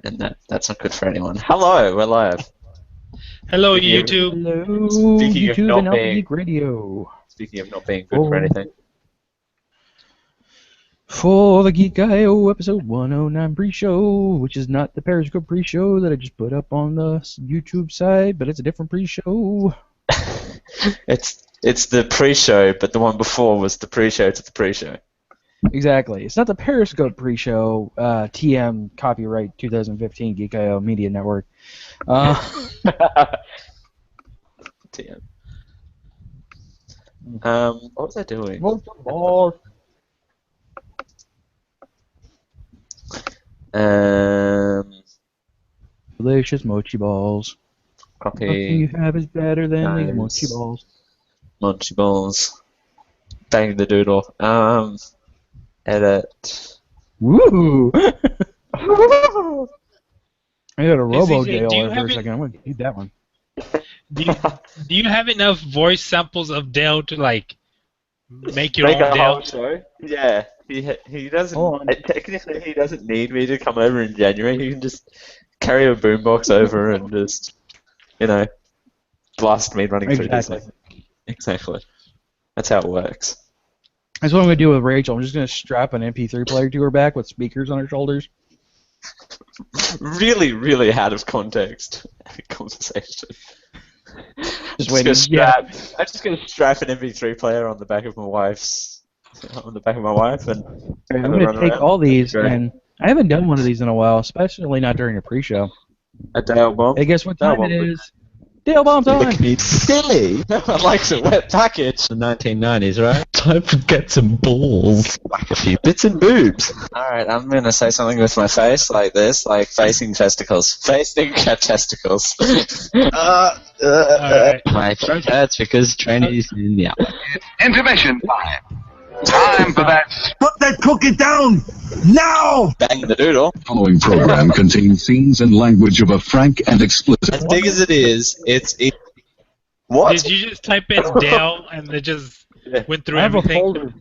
and that's not good for anyone. Hello, we're live. Hello, Speaking YouTube. Hello, Speaking of YouTube not and Alpha being- Geek Radio. Speaking of not being good for anything. For the Geek IO episode 109 pre-show, which is not the Periscope pre-show that I just put up on the YouTube side, but it's a different pre-show. It's the pre-show, but the one before was the pre-show to the pre-show. Exactly. It's not the Periscope pre-show, TM copyright 2015 Geek IO Media Network. TM. What was I doing? Delicious mochi balls. Nothing you Copy. have is better than these Nice. mochi balls. Munchy balls. Bang the doodle. Edit. Woo! I got a robo CJ, do you Dale there for have a it- second. I'm gonna need that one. Do you have enough voice samples of Dale to like make your Make own a Dale? whole show? Yeah. He doesn't. Hold on. Technically, he doesn't need me to come over in January. He can just carry a boombox over and just, blast me running through this. Exactly. Exactly. That's how it works. That's what I'm gonna do with Rachel. I'm just gonna strap an MP3 player to her back with speakers on her shoulders. Really, really out of context conversation. Just waiting. I'm just gonna strap an MP3 player on the back of my wife, and I'm have it gonna run take around. all these, Great. and I haven't done one of these in a while, especially not during a pre-show. A Dale bomb. Hey, guess what Dale time it bomb. is? Dale bomb time! Look me silly. I like a wet package. The 1990s, right? Time to get some balls. Like a few bits and boobs. Alright, I'm gonna say something with my face like this, like facing testicles. Facing testicles. Alright. My throat hurts because trainees in the outlet. Intermission time. Time for that. Put that cookie down now! Bang the doodle. Following program contains scenes and language of a frank and explicit. As big as it is, What? Did you just type in Dale and it just went through I have a everything? folder.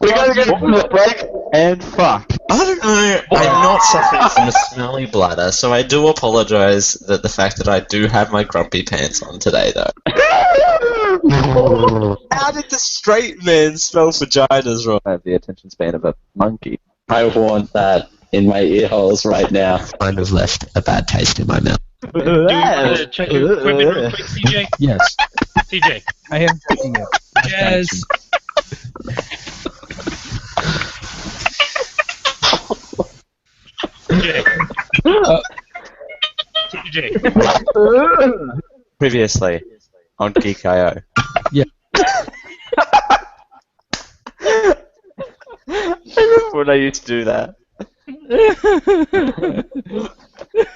We gotta get to the break and fuck. I don't know. I'm not suffering from a smelly bladder, so I do apologize that the fact that I do have my grumpy pants on today, though. How did the straight man smell vaginas wrong? I have the attention span of a monkey. I want that in my ear holes right now. Kind of left a bad taste in my mouth. Do you want to check your equipment real quick, CJ? Yes, CJ. I am checking it. Yes. CJ. CJ. Previously on Geek.io. Yeah. I remember when I used to do that.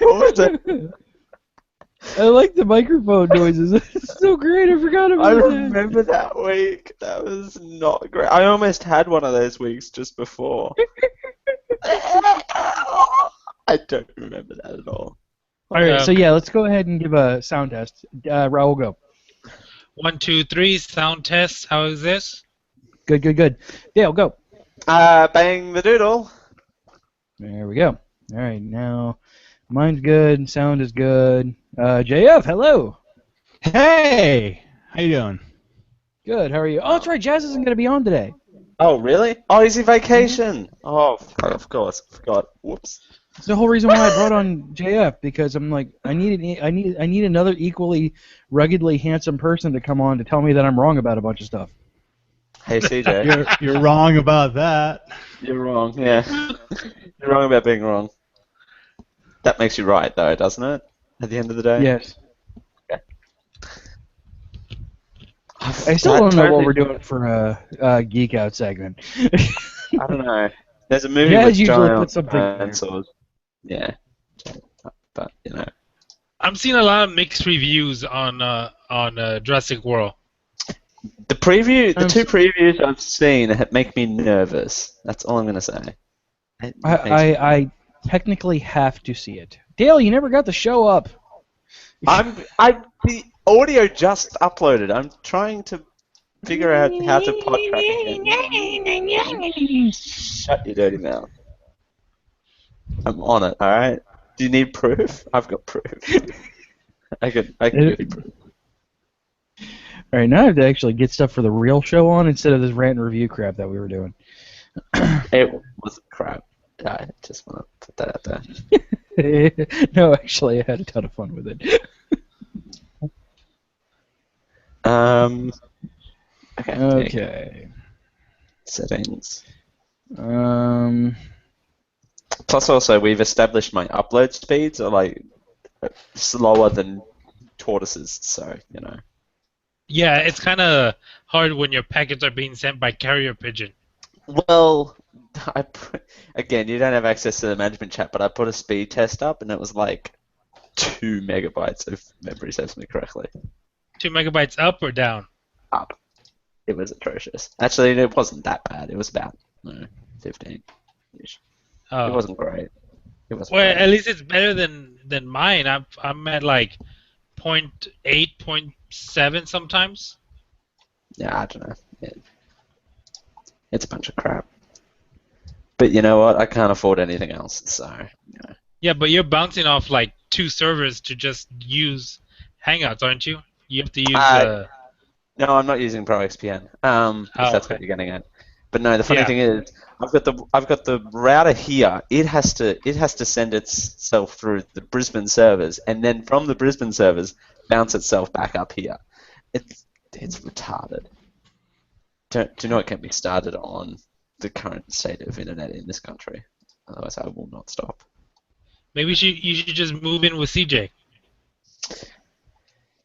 What was it? I like the microphone noises. It's so great. I forgot I about that. remember that week. That was not great. I almost had one of those weeks just before. I don't remember that at all. All right, so yeah, let's go ahead and give a sound test. Raul, go. 1, 2, 3. Sound test. How is this? Good, good, good. Dale, go. Bang the doodle. There we go. All right, now mine's good. Sound is good. JF, hello. Hey, how you doing? Good. How are you? Oh, that's right. Jazz isn't going to be on today. Oh, really? Oh, he's in vacation. Oh, of course. I forgot. Whoops. It's the whole reason why I brought on JF, because I'm like, I need another equally ruggedly handsome person to come on to tell me that I'm wrong about a bunch of stuff. Hey, CJ. You're wrong about that. You're wrong, yeah. You're wrong about being wrong. That makes you right, though, doesn't it? At the end of the day? Yes. Okay. I still don't know what we're doing for a Geek Out segment. I don't know. There's a movie Jazz with usually giant puts something in there. dinosaurs. Yeah. But, I'm seeing a lot of mixed reviews on Jurassic World. The two previews I've seen make me nervous. That's all I'm going to say. I technically have to see it. Dale, you never got the show up. The audio just uploaded. I'm trying to figure out how to pod track again. Shut your dirty mouth. I'm on it. All right. Do you need proof? I've got proof. I can give you proof. All right, now I have to actually get stuff for the real show on instead of this rant and review crap that we were doing. It was crap. I just want to put that out there. No, actually, I had a ton of fun with it. Okay. Settings. Plus, also, we've established my upload speeds are like slower than tortoises, so you know. Yeah, it's kind of hard when your packets are being sent by carrier pigeon. Well, again, you don't have access to the management chat, but I put a speed test up, and it was like 2 megabytes, if memory serves me correctly. 2 megabytes up or down? Up. It was atrocious. Actually, it wasn't that bad. It was about 15-ish. Oh. It wasn't great. It wasn't Well, great. at least it's better than mine. I'm at like 0.8, 0.7 sometimes. Yeah, I don't know. It's a bunch of crap. But you know what? I can't afford anything else, so you know. Yeah, but you're bouncing off like 2 servers to just use Hangouts, aren't you? You have to use. No, I'm not using ProXPN. If that's what you're getting at. But no, the funny thing is, I've got the router here. It has to send itself through the Brisbane servers, and then from the Brisbane servers, bounce itself back up here. It's retarded. Do not get me started on the current state of internet in this country. Otherwise, I will not stop. Maybe you should just move in with CJ.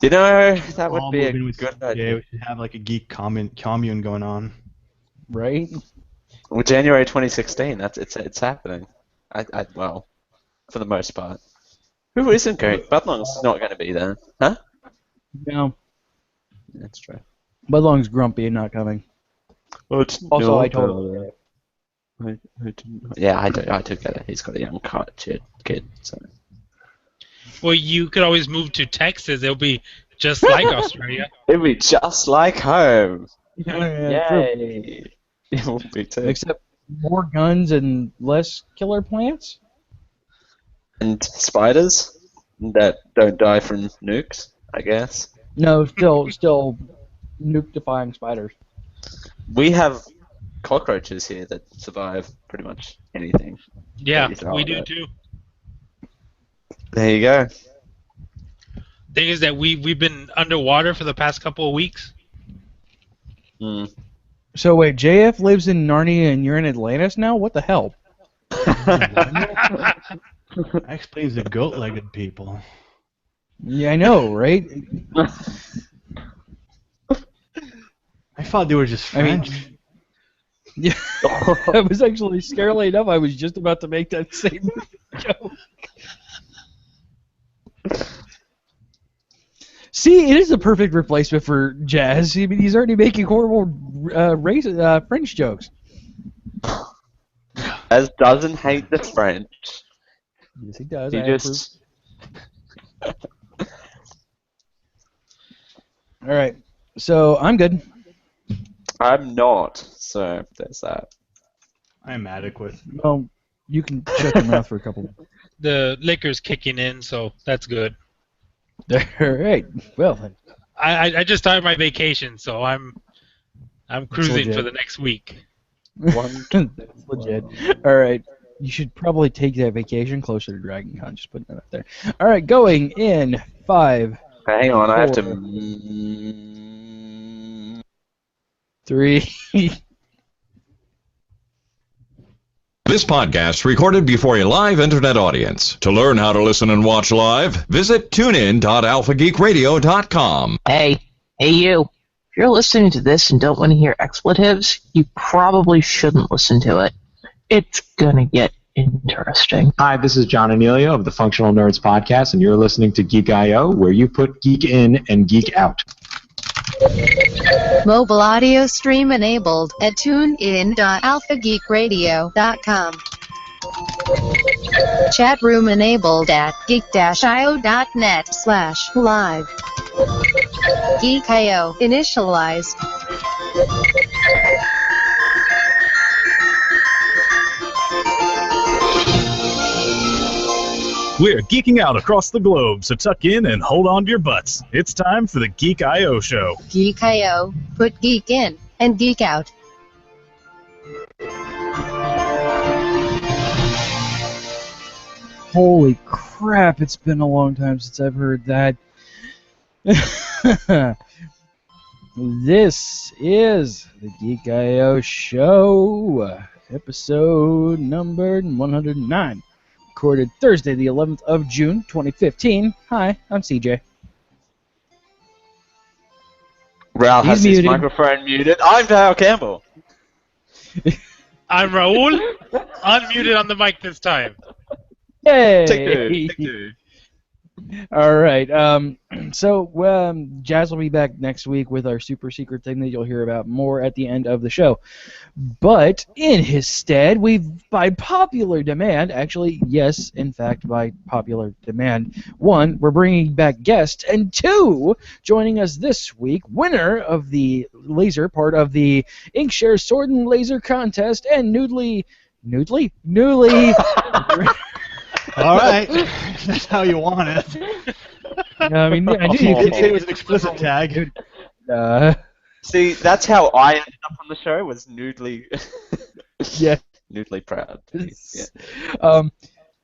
You know, that would be a good Yeah, idea. we should have like a geek commune going on. Right? Well, January 2016. It's happening. Well, for the most part. Who isn't going? Budlong's not going to be there, huh? No. That's true. Budlong's grumpy and not coming. Also, I told him. Yeah, I do get it. He's got a young kid, so. Well, you could always move to Texas. It'll be just like Australia. It'll be just like home. Yeah, Yay! It will be too. except more guns and less killer plants? And spiders that don't die from nukes, I guess. No, still nuke-defying spiders. We have cockroaches here that survive pretty much anything. Yeah, Throw we at do it. too. There you go. Thing is that we've been underwater for the past couple of weeks. So wait, JF lives in Narnia and you're in Atlantis now? What the hell? That explains the goat-legged people. Yeah, I know, right? I thought they were just French. Yeah, I was actually, scarily enough, I was just about to make that same joke. See, it is a perfect replacement for Jazz. I mean, he's already making horrible French jokes. As doesn't hate the French. Yes, he does. He I just. approve. All right, so I'm good. I'm not. So there's that. I'm adequate. Well, you can shut your mouth for a couple. The liquor's kicking in, so that's good. All right. Well, then. I just started my vacation, so I'm cruising legit. for the next week. That's legit. All right. You should probably take that vacation closer to Dragon Con. Just putting that out there. All right. Going in 5. Hang on, I have to. 3. This podcast recorded before a live internet audience. To learn how to listen and watch live, visit tunein.alphageekradio.com. Hey you. If you're listening to this and don't want to hear expletives, you probably shouldn't listen to it. It's gonna get interesting. Hi, this is John Emilio of the Functional Nerds Podcast, and you're listening to Geek.io, where you put geek in and geek out. Mobile audio stream enabled at tunein.alphageekradio.com. Chat room enabled at geek-io.net/live. Geek.io initialized. We're geeking out across the globe, so tuck in and hold on to your butts. It's time for the Geek I.O. show. Geek I.O. Put geek in and geek out. Holy crap, it's been a long time since I've heard that. This is the Geek I.O. show, episode number 109, recorded Thursday, the 11th of June, 2015. Hi, I'm CJ. Raul has his muted. microphone muted. I'm Dale Campbell. I'm Raul. Unmuted on the mic this time. Yay! Take two. All right. So Jazz will be back next week with our super secret thing that you'll hear about more at the end of the show. But in his stead, by popular demand, actually, yes, in fact, by popular demand, one, we're bringing back guests, and two, joining us this week, winner of the laser part of the Inkshare Sword and Laser Contest, and newly. All right, that's how you want it. I mean, I knew You you did could say it was an explicit tag. See, that's how I ended up on the show, was nudely... Yeah. Nudely proud. Yeah.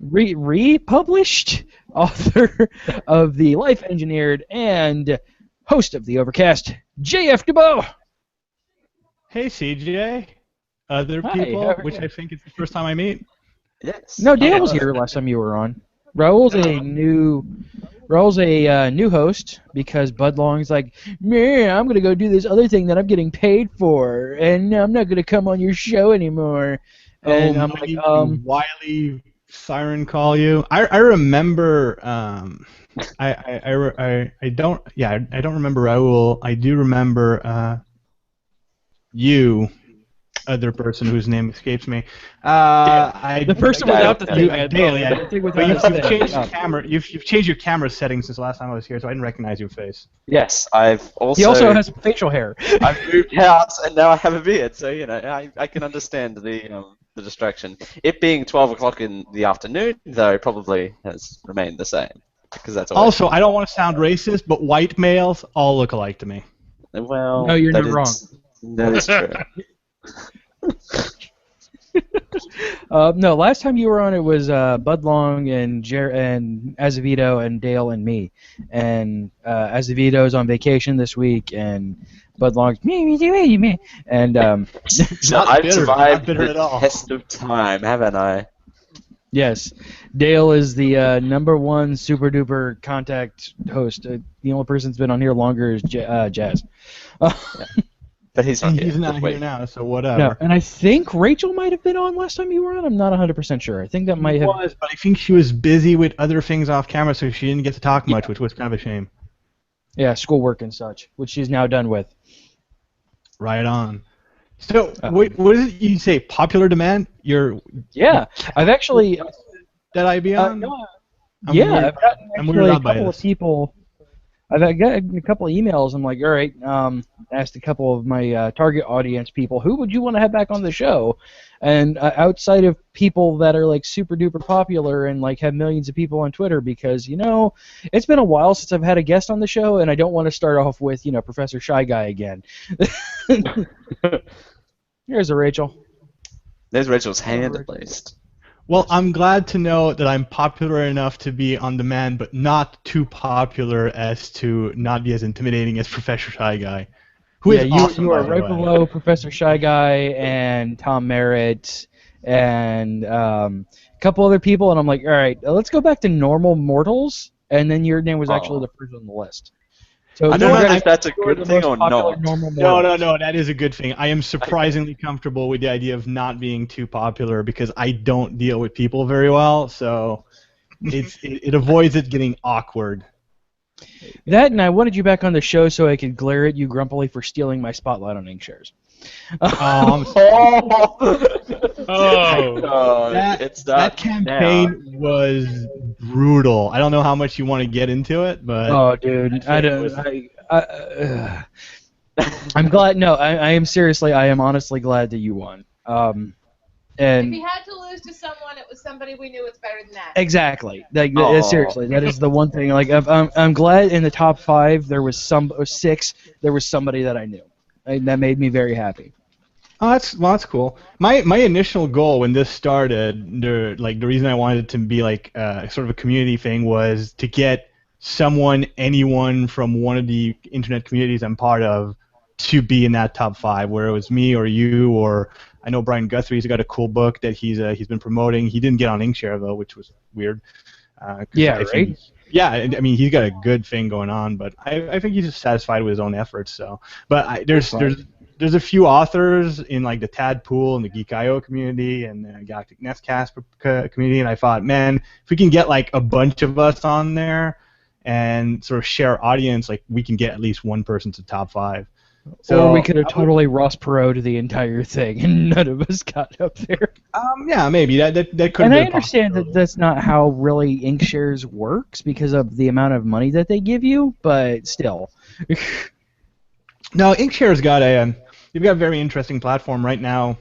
Republished author of The Life Engineered and host of The Overcast, JF Dubeau. Hey, CJ. Other Hi, people, how are which you? I think is the first time I meet. Yes. No, Dale was here last time you were on. Raul's a new host because Bud Long's like, man, I'm gonna go do this other thing that I'm getting paid for, and I'm not gonna come on your show anymore. And I'm like, Wiley siren call you. I remember. I don't remember Raul. I do remember you. Other person whose name escapes me. The person without the thing. You've changed your camera. You've changed your camera settings since the last time I was here, so I didn't recognize your face. Yes, I've also... He also has facial hair. I've moved house and now I have a beard, so I can understand the distraction. It being 12 o'clock in the afternoon, though, probably has remained the same because that's also, I don't want to sound racist, but white males all look alike to me. Well, no, you're not wrong. That is true. No, last time you were on, it was Bud Long and Azevedo and Dale and me. And Azevedo's on vacation this week, and Bud Long's me. And I've survived the test of time, haven't I? Yes, Dale is the number one super duper contact host. The only person that's been on here longer is Jazz. But he's not here now, so whatever. No, and I think Rachel might have been on last time you were on. I'm not 100% sure. I think that might have. Was, but I think she was busy with other things off camera, so she didn't get to talk much, which was kind of a shame. Yeah, schoolwork and such, which she's now done with. Right on. So, what is it you say? Popular demand? Yeah, I've actually. That I be on? I've gotten actually a couple of people. I've got a couple of emails. I'm like, all right, asked a couple of my target audience people, who would you want to have back on the show? And outside of people that are like super duper popular and like have millions of people on Twitter, because it's been a while since I've had a guest on the show, and I don't want to start off with Professor Shy Guy again. Here's a Rachel. There's Rachel's hand at least. Well, I'm glad to know that I'm popular enough to be on demand, but not too popular as to not be as intimidating as Professor Shy Guy. Who is awesome, you are right below Professor Shy Guy and Tom Merritt and a couple other people, and I'm like, all right, let's go back to normal mortals, and then your name was actually the first on the list. So I don't know if that's a good thing or not. No, that is a good thing. I am surprisingly comfortable with the idea of not being too popular because I don't deal with people very well, so it avoids it getting awkward. That, and I wanted you back on the show so I could glare at you grumpily for stealing my spotlight on Inkshares. That campaign was brutal. I don't know how much you want to get into it, but dude, I don't. I'm glad. No, I am seriously. I am honestly glad that you won. And if he had to lose to someone, it was somebody we knew was better than that. exactly. Like, seriously, that is the one thing. Like, I'm glad in the top 5 there was or 6 there was somebody that I knew. And that made me very happy. Oh, that's cool. My initial goal when this started, the reason I wanted it to be like sort of a community thing was to get anyone from one of the internet communities I'm part of to be in that top 5, where it was me or you, or I know Brian Guthrie's got a cool book that he's been promoting. He didn't get on Inkshare though, which was weird. Yeah, right. Yeah, I mean he's got a good thing going on, but I think he's just satisfied with his own efforts. So, but there's a few authors in like the Tadpool and the Geek.io community and the Galactic Nestcast community, and I thought, man, if we can get like a bunch of us on there and sort of share our audience, like we can get at least one person to top 5. So or we could have totally Ross Perot'd the entire thing, and none of us got up there. Yeah, maybe that could. And I understand that that's not how really Inkshares works because of the amount of money that they give you, but still. No, Inkshare's they've got a very interesting platform right now.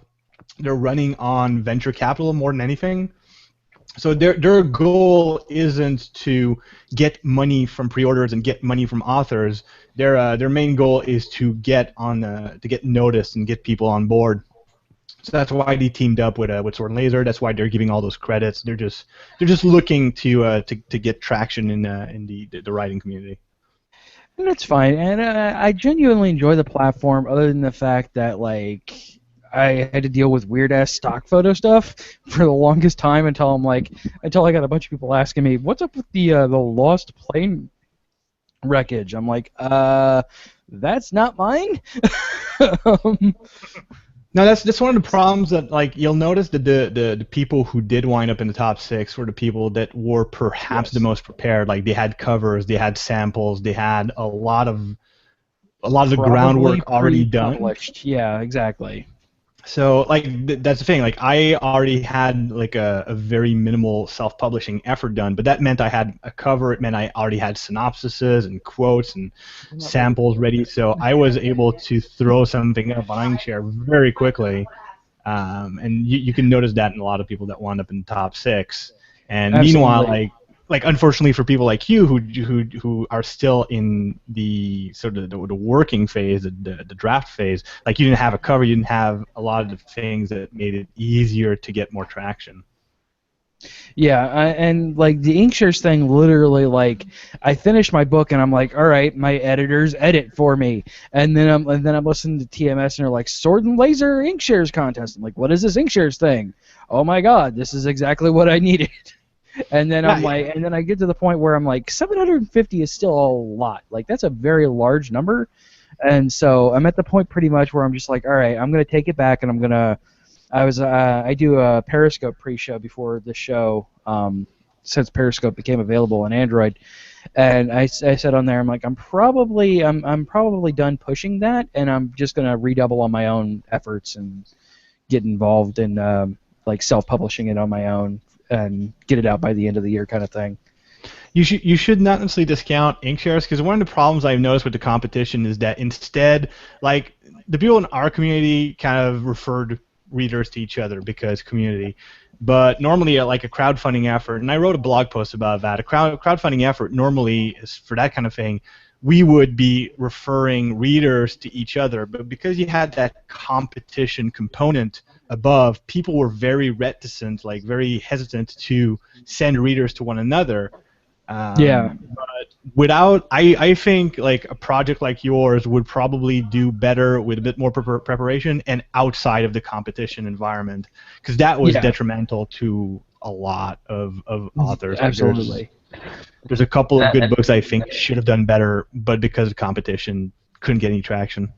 They're running on venture capital more than anything. So their goal isn't to get money from pre-orders and get money from authors. Their main goal is to get noticed and get people on board. So that's why they teamed up with Sword and Laser. That's why they're giving all those credits. They're just looking to get traction in the writing community. And that's fine, and I genuinely enjoy the platform, other than the fact that like I had to deal with weird ass stock photo stuff for the longest time until I got a bunch of people asking me, "What's up with the lost plane wreckage?" I'm like, that's not mine. No, that's one of the problems that like you'll notice that the people who did wind up in the top 6 were the people that were perhaps the most prepared. Like they had covers, they had samples, they had a lot of the groundwork already done. Yeah, exactly. So like that's the thing. Like I already had like a very minimal self-publishing effort done, but that meant I had a cover. It meant I already had synopsises and quotes and samples ready. So I was able to throw something up on Inkshare very quickly, and you can notice that in a lot of people that wound up in the top 6. And Absolutely. Meanwhile, like unfortunately for people like you who are still in the sort of the working phase, the draft phase, like you didn't have a cover, you didn't have a lot of the things that made it easier to get more traction. Yeah, and like the Inkshares thing, literally, like I finished my book and I'm like, all right, my editors edit for me, and then I'm listening to TMS and they're like, Sword and Laser Inkshares contest. I'm like, what is this Inkshares thing? Oh my God, this is exactly what I needed. And then and then I get to the point where I'm like, 750 is still a lot. Like that's a very large number, and so I'm at the point pretty much where I'm just like, all right, I'm gonna take it back, and I do a Periscope pre-show before the show, since Periscope became available on Android, and I said on there, I'm like, I'm probably done pushing that, and I'm just gonna redouble on my own efforts and get involved in like self-publishing it on my own and get it out by the end of the year kind of thing. You should not necessarily discount Inkshares, because one of the problems I've noticed with the competition is that instead, like the people in our community kind of referred readers to each other because community, but normally like a crowdfunding effort, and I wrote a blog post about that, a crowdfunding effort normally is for that kind of thing, we would be referring readers to each other, but because you had that competition component above, people were very reticent, like very hesitant to send readers to one another. Yeah. But I think like a project like yours would probably do better with a bit more preparation and outside of the competition environment, because that was detrimental to a lot of authors. Absolutely. There's a couple of good books I think should have done better, but because of competition, couldn't get any traction.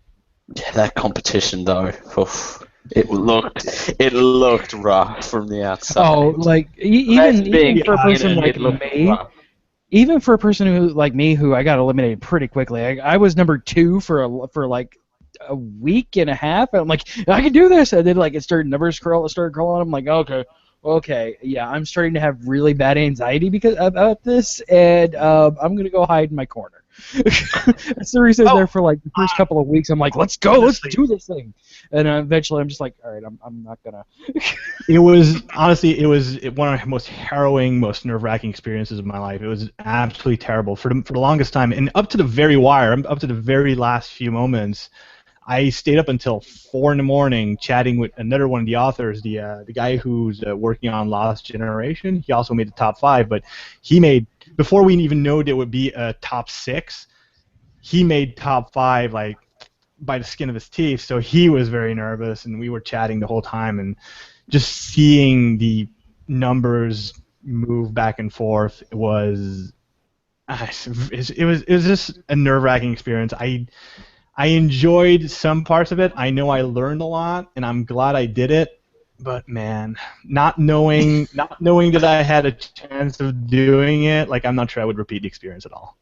Yeah, that competition though. Oof. It looked rough from the outside. Oh, like even for a person like me, even for a person who like me, who I got eliminated pretty quickly. I was number 2 for like a week and a half, and I'm like, I can do this. And then like numbers started crawling. I'm like, okay, yeah, I'm starting to have really bad anxiety about this, and I'm gonna go hide in my corner. That's the reason there for like the first couple of weeks. I'm like, let's go, let's do this thing. And eventually I'm just like, all right, I'm not gonna. It was honestly, one of the most harrowing, most nerve-wracking experiences of my life. It was absolutely terrible for the longest time, and up to the very wire, up to the very last few moments. I stayed up until 4 in the morning chatting with another one of the authors, the guy who's working on Lost Generation. He also made the top 5, but he made, before we even know there would be a top 6, he made top 5 like by the skin of his teeth. So he was very nervous, and we were chatting the whole time, and just seeing the numbers move back and forth was just a nerve-wracking experience. I enjoyed some parts of it. I know I learned a lot, and I'm glad I did it. But man, not knowing that I had a chance of doing it, like I'm not sure I would repeat the experience at all.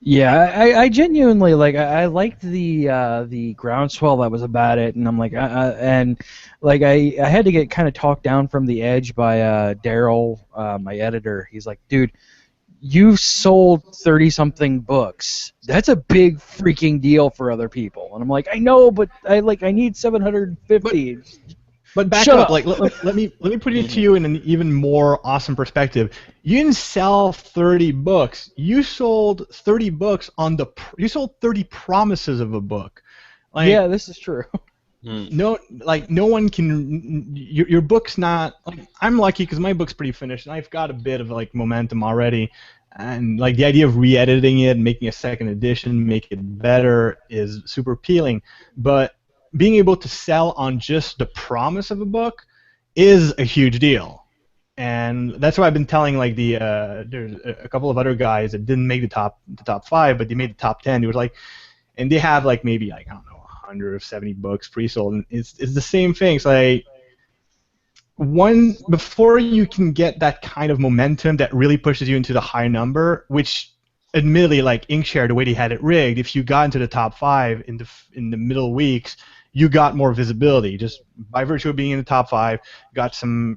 Yeah, I genuinely I liked the groundswell that was about it, and I'm like, I had to get kind of talked down from the edge by Daryl, my editor. He's like, dude, you've sold 30-something books. That's a big freaking deal for other people. And I'm like, I know, but I need 750. But back Shut up, up. like let me put it to you in an even more awesome perspective. You didn't sell 30 books. You sold 30 books you sold 30 promises of a book. Like, yeah, this is true. No one can. Your book's not. Like, I'm lucky because my book's pretty finished, and I've got a bit of like momentum already. And like the idea of re-editing it, making a second edition, make it better is super appealing. But being able to sell on just the promise of a book is a huge deal. And that's why I've been telling like there's a couple of other guys that didn't make the top 5, but they made the top 10. They were like, and they have like maybe like I don't know. 170 books pre-sold, and it's the same thing. It's like before you can get that kind of momentum that really pushes you into the high number, which admittedly, like Inkshare, the way they had it rigged, if you got into the top 5 in the middle weeks, you got more visibility just by virtue of being in the top 5.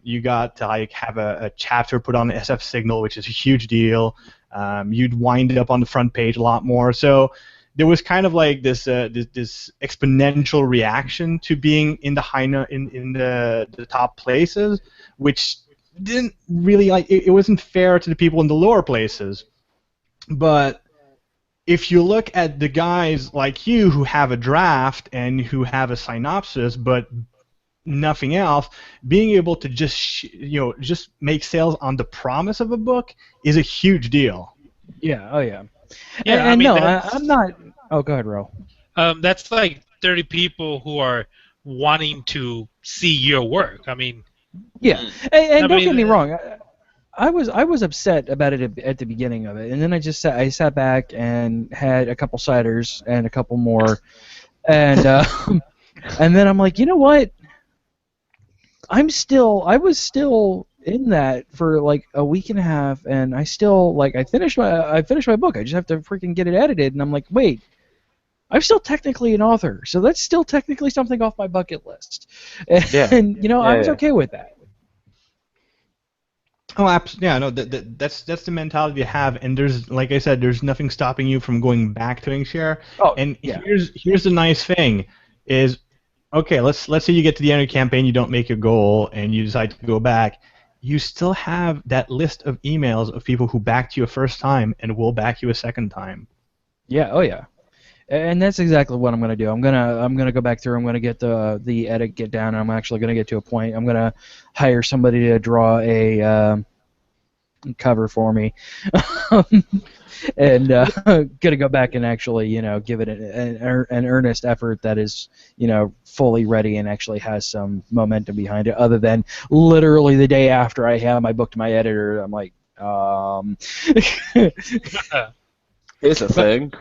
You got to like have a chapter put on the SF Signal, which is a huge deal. You'd wind up on the front page a lot more. So there was kind of like this exponential reaction to being in the top places, which didn't really it wasn't fair to the people in the lower places. But if you look at the guys like you who have a draft and who have a synopsis, but nothing else, being able to just make sales on the promise of a book is a huge deal. Yeah. Oh yeah. Yeah, I'm not. Oh, go ahead, Ro. That's like 30 people who are wanting to see your work. I mean. Yeah, and don't get me wrong. I was upset about it at the beginning of it, and then I sat back and had a couple ciders and a couple more, and and then I'm like, you know what? I was still in that for like a week and a half, and I finished my book. I just have to freaking get it edited, and I'm like, wait, I'm still technically an author, so that's still technically something off my bucket list. And I was okay with that. Oh, absolutely. Yeah, no, that's the mentality to have, and there's, like I said, there's nothing stopping you from going back to Inkshare. Oh, and yeah. Here's the nice thing is, okay, let's say you get to the end of the campaign, you don't make your goal, and you decide to go back. You still have that list of emails of people who backed you a first time and will back you a second time. Yeah. Oh yeah. And that's exactly what I'm gonna do. I'm gonna go back through. I'm gonna get the edit get down. I'm actually gonna get to a point. I'm gonna hire somebody to draw a cover for me, and gonna go back and actually give it an earnest effort that is fully ready and actually has some momentum behind it. Other than literally the day after I have my book to my editor, I'm like, here's a thing.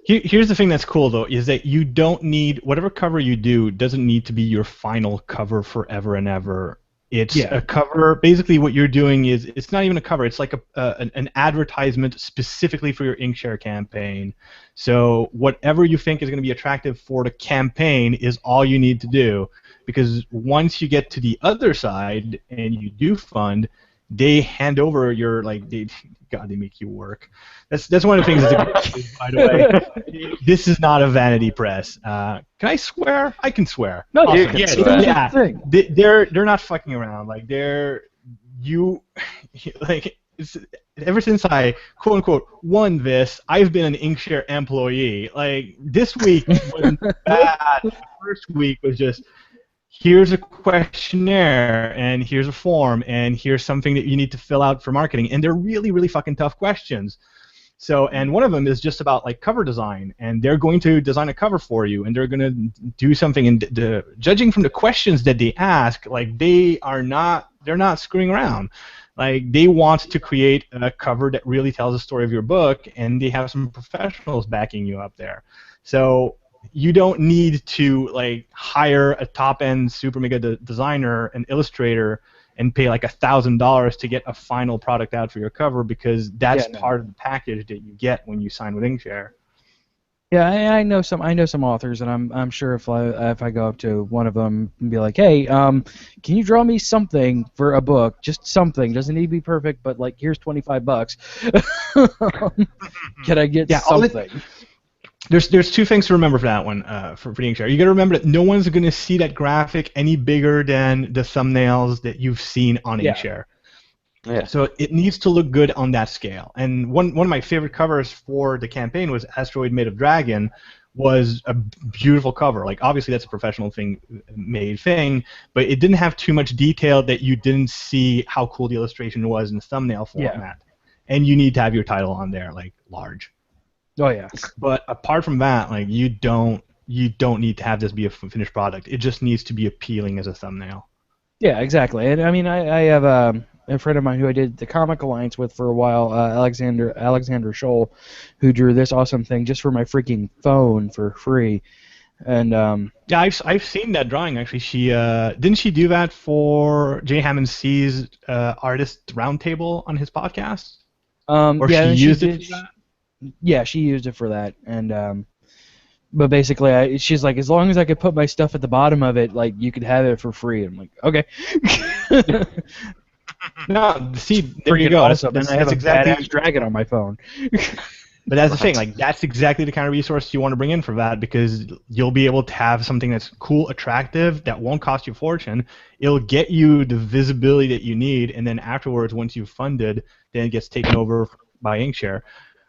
Here's the thing that's cool, though, is that you don't need, whatever cover you do doesn't need to be your final cover forever and ever. It's a cover. Basically, what you're doing is, it's not even a cover. It's like an advertisement specifically for your Inkshare campaign. So whatever you think is going to be attractive for the campaign is all you need to do. Because once you get to the other side and you do fund, they hand over your God, they make you work. That's one of the things that's by the way. This is not a vanity press. Can I swear? I can swear. No, awesome. you can swear. Yeah, they're not fucking around. Ever since I quote unquote won this, I've been an Inkshare employee. Like this week wasn't bad. The first week was just here's a questionnaire and here's a form and here's something that you need to fill out for marketing, and they're really, really fucking tough questions. So, and one of them is just about like cover design, and they're going to design a cover for you, and they're going to do something. And judging from the questions that they ask, like they're not screwing around. Like they want to create a cover that really tells the story of your book, and they have some professionals backing you up there. So you don't need to like hire a top-end super mega designer, an illustrator, and pay like $1,000 to get a final product out for your cover, because that's part of the package that you get when you sign with Inkshare. Yeah, I know some authors, and I'm sure if I go up to one of them and be like, hey, can you draw me something for a book? Just something. Doesn't need to be perfect, but like here's $25. Can I get something? There's two things to remember for that one, for Inkshare. You got to remember that no one's going to see that graphic any bigger than the thumbnails that you've seen on Inkshare. Yeah. So it needs to look good on that scale. And one of my favorite covers for the campaign was Asteroid Made of Dragon, was a beautiful cover. Like obviously that's a professional made thing, but it didn't have too much detail that you didn't see how cool the illustration was in the thumbnail format. Yeah. And you need to have your title on there, like large. Oh yeah. But apart from that, like you don't need to have this be a finished product. It just needs to be appealing as a thumbnail. Yeah, exactly. And I mean, I have a friend of mine who I did the Comic Alliance with for a while, Alexander Scholl, who drew this awesome thing just for my freaking phone for free. And yeah, I've seen that drawing actually. She didn't she do that for Jay Hammond C's artist roundtable on his podcast? Or yeah, she used it for that? Yeah, she used it for that, and but basically, she's like, as long as I could put my stuff at the bottom of it, like you could have it for free. I'm like, okay. No, see, there you go. Awesome. That's exactly a badass dragon on my phone. But that's the thing, like that's exactly the kind of resource you want to bring in for that, because you'll be able to have something that's cool, attractive, that won't cost you a fortune. It'll get you the visibility that you need, and then afterwards, once you've funded, then it gets taken over by Inkshare.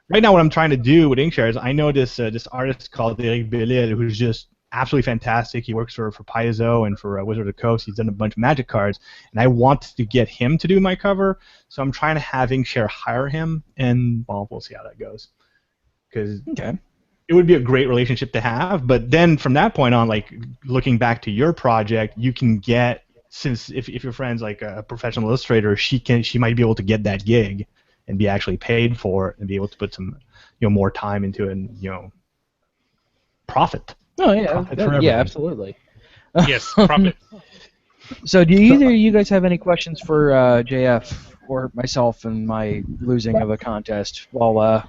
Right now, what I'm trying to do with Inkshare is I know this artist called Eric Bellil, who's just absolutely fantastic. He works for Paizo and for Wizard of the Coast. He's done a bunch of Magic cards, and I want to get him to do my cover. So I'm trying to have Inkshare hire him, and well, we'll see how that goes. Because it would be a great relationship to have. But then from that point on, like looking back to your project, you can get, since if your friend's like a professional illustrator, she might be able to get that gig and be actually paid for it and be able to put some more time into it and profit. Oh yeah, yeah, absolutely. Yes, profit. So do either of you guys have any questions for JF or myself and my losing of a contest? Well,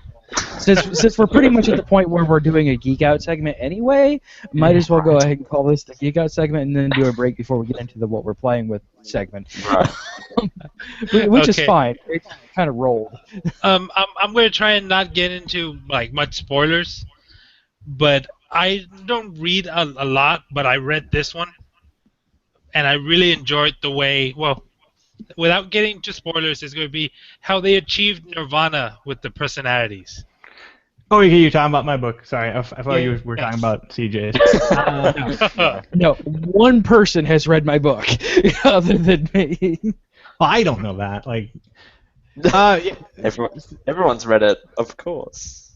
since we're pretty much at the point where we're doing a Geek Out segment anyway, might as well go ahead and call this the Geek Out segment and then do a break before we get into the what we're playing with segment. Right. Which is fine. It kind of rolled. I'm going to try and not get into like much spoilers, but I don't read a lot, but I read this one, and I really enjoyed the way, well, without getting to spoilers, it's going to be how they achieved nirvana with the personalities. Oh, you're talking about my book. Sorry, I thought you were talking about CJ's. No, one person has read my book other than me. Well, I don't know that. Like, everyone's read it, of course.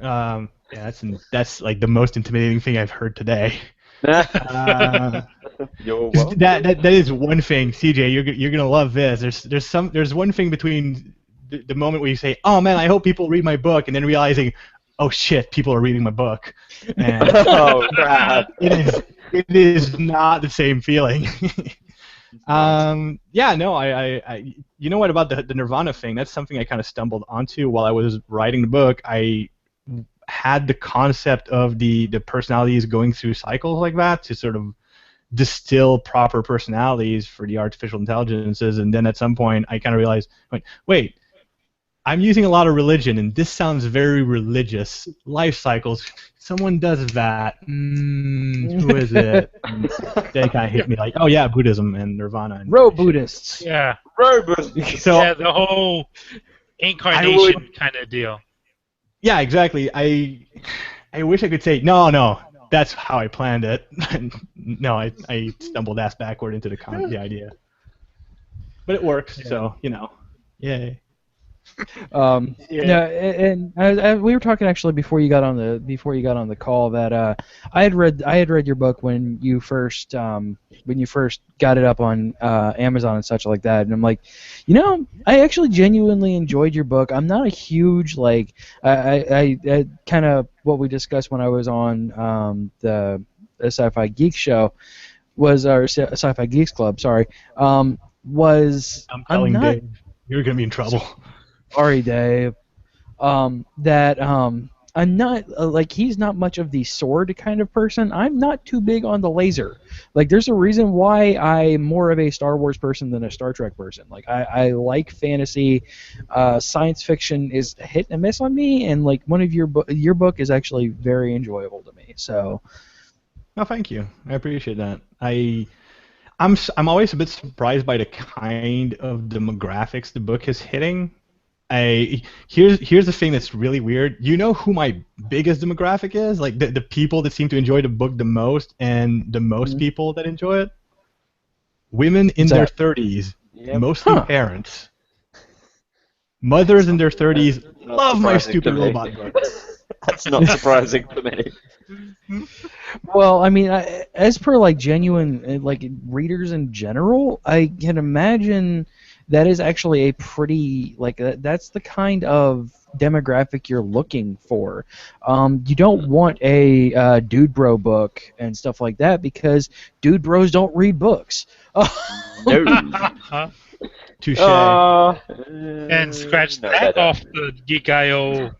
Yeah, that's like the most intimidating thing I've heard today. You're welcome. That is one thing, CJ. You're gonna love this. There's one thing between the moment where you say, "Oh man, I hope people read my book," and then realizing, "Oh shit, people are reading my book." And oh crap! It is not the same feeling. Yeah, no, I you know what about the Nirvana thing? That's something I kind of stumbled onto while I was writing the book. I had the concept of the personalities going through cycles like that to sort of distill proper personalities for the artificial intelligences, and then at some point I kind of realized, wait, I'm using a lot of religion, and this sounds very religious. Life cycles. Someone does that. Who is it? And they kind of hit me like, oh yeah, Buddhism and Nirvana. And Buddhists. Yeah. Buddhists. So yeah, the whole incarnation kind of deal. Yeah, exactly. I wish I could say no. That's how I planned it. No, I stumbled ass backward into the idea. But it works, so yay. And we were talking actually before you got on the call that I had read your book when you first got it up on Amazon and such like that, and I'm like, I actually genuinely enjoyed your book. I'm not a huge I kind of what we discussed when I was on the Sci-Fi Geek show was our Sci-Fi Geeks Club. Sorry, was I'm telling Dave, you're gonna be in trouble. Sorry, Dave. I'm not he's not much of the sword kind of person. I'm not too big on the laser. There's a reason why I'm more of a Star Wars person than a Star Trek person. I like fantasy. Science fiction is a hit and miss on me, and one of your book is actually very enjoyable to me. So. Oh, thank you. I appreciate that. I'm always a bit surprised by the kind of demographics the book is hitting. Here's the thing that's really weird. You know who my biggest demographic is? The people that seem to enjoy the book the most, and the most people that enjoy it? Women in their 30s, mostly parents. Mothers in their 30s love my stupid robot book. That's not surprising to me. Well, I mean, as per genuine readers in general, I can imagine that is actually a pretty that's the kind of demographic you're looking for. You don't want a dude bro book and stuff like that because dude bros don't read books. No. Touche. And scratch that off the Geek.io.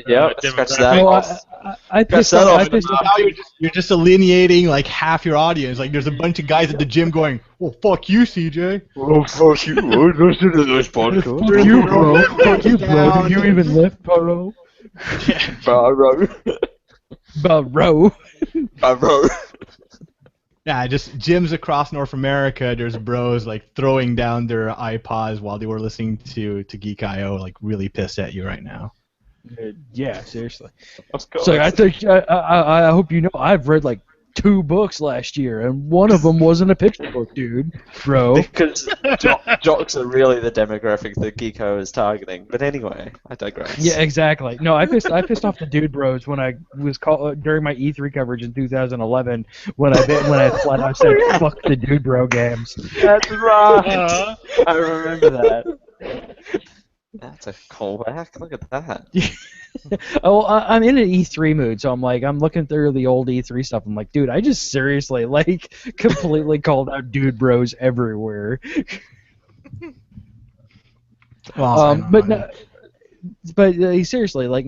Yeah, scratch that off. I pissed off. You're just alienating half your audience. There's a bunch of guys at the gym going, "Well, fuck you, CJ." Oh, fuck you! Listen to this podcast. Fuck you, bro. Fuck you, bro. Do you even lift, bro? Bro. Yeah, just gyms across North America. There's bros throwing down their iPods while they were listening to Geek.io, really pissed at you right now. Yeah, seriously. So I think I hope you know I've read 2 books last year, and one of them wasn't a picture book, dude, bro. Because jocks are really the demographic that Geeko is targeting. But anyway, I digress. Yeah, exactly. No, I pissed off the dude bros when I was during my E3 coverage in 2011 when I flat out said fuck the dude bro games. That's right. I remember that. That's a callback. Look at that. Oh, I'm in an E3 mood, so I'm looking through the old E3 stuff. I'm like, dude, I just seriously completely called out dude bros everywhere. But seriously,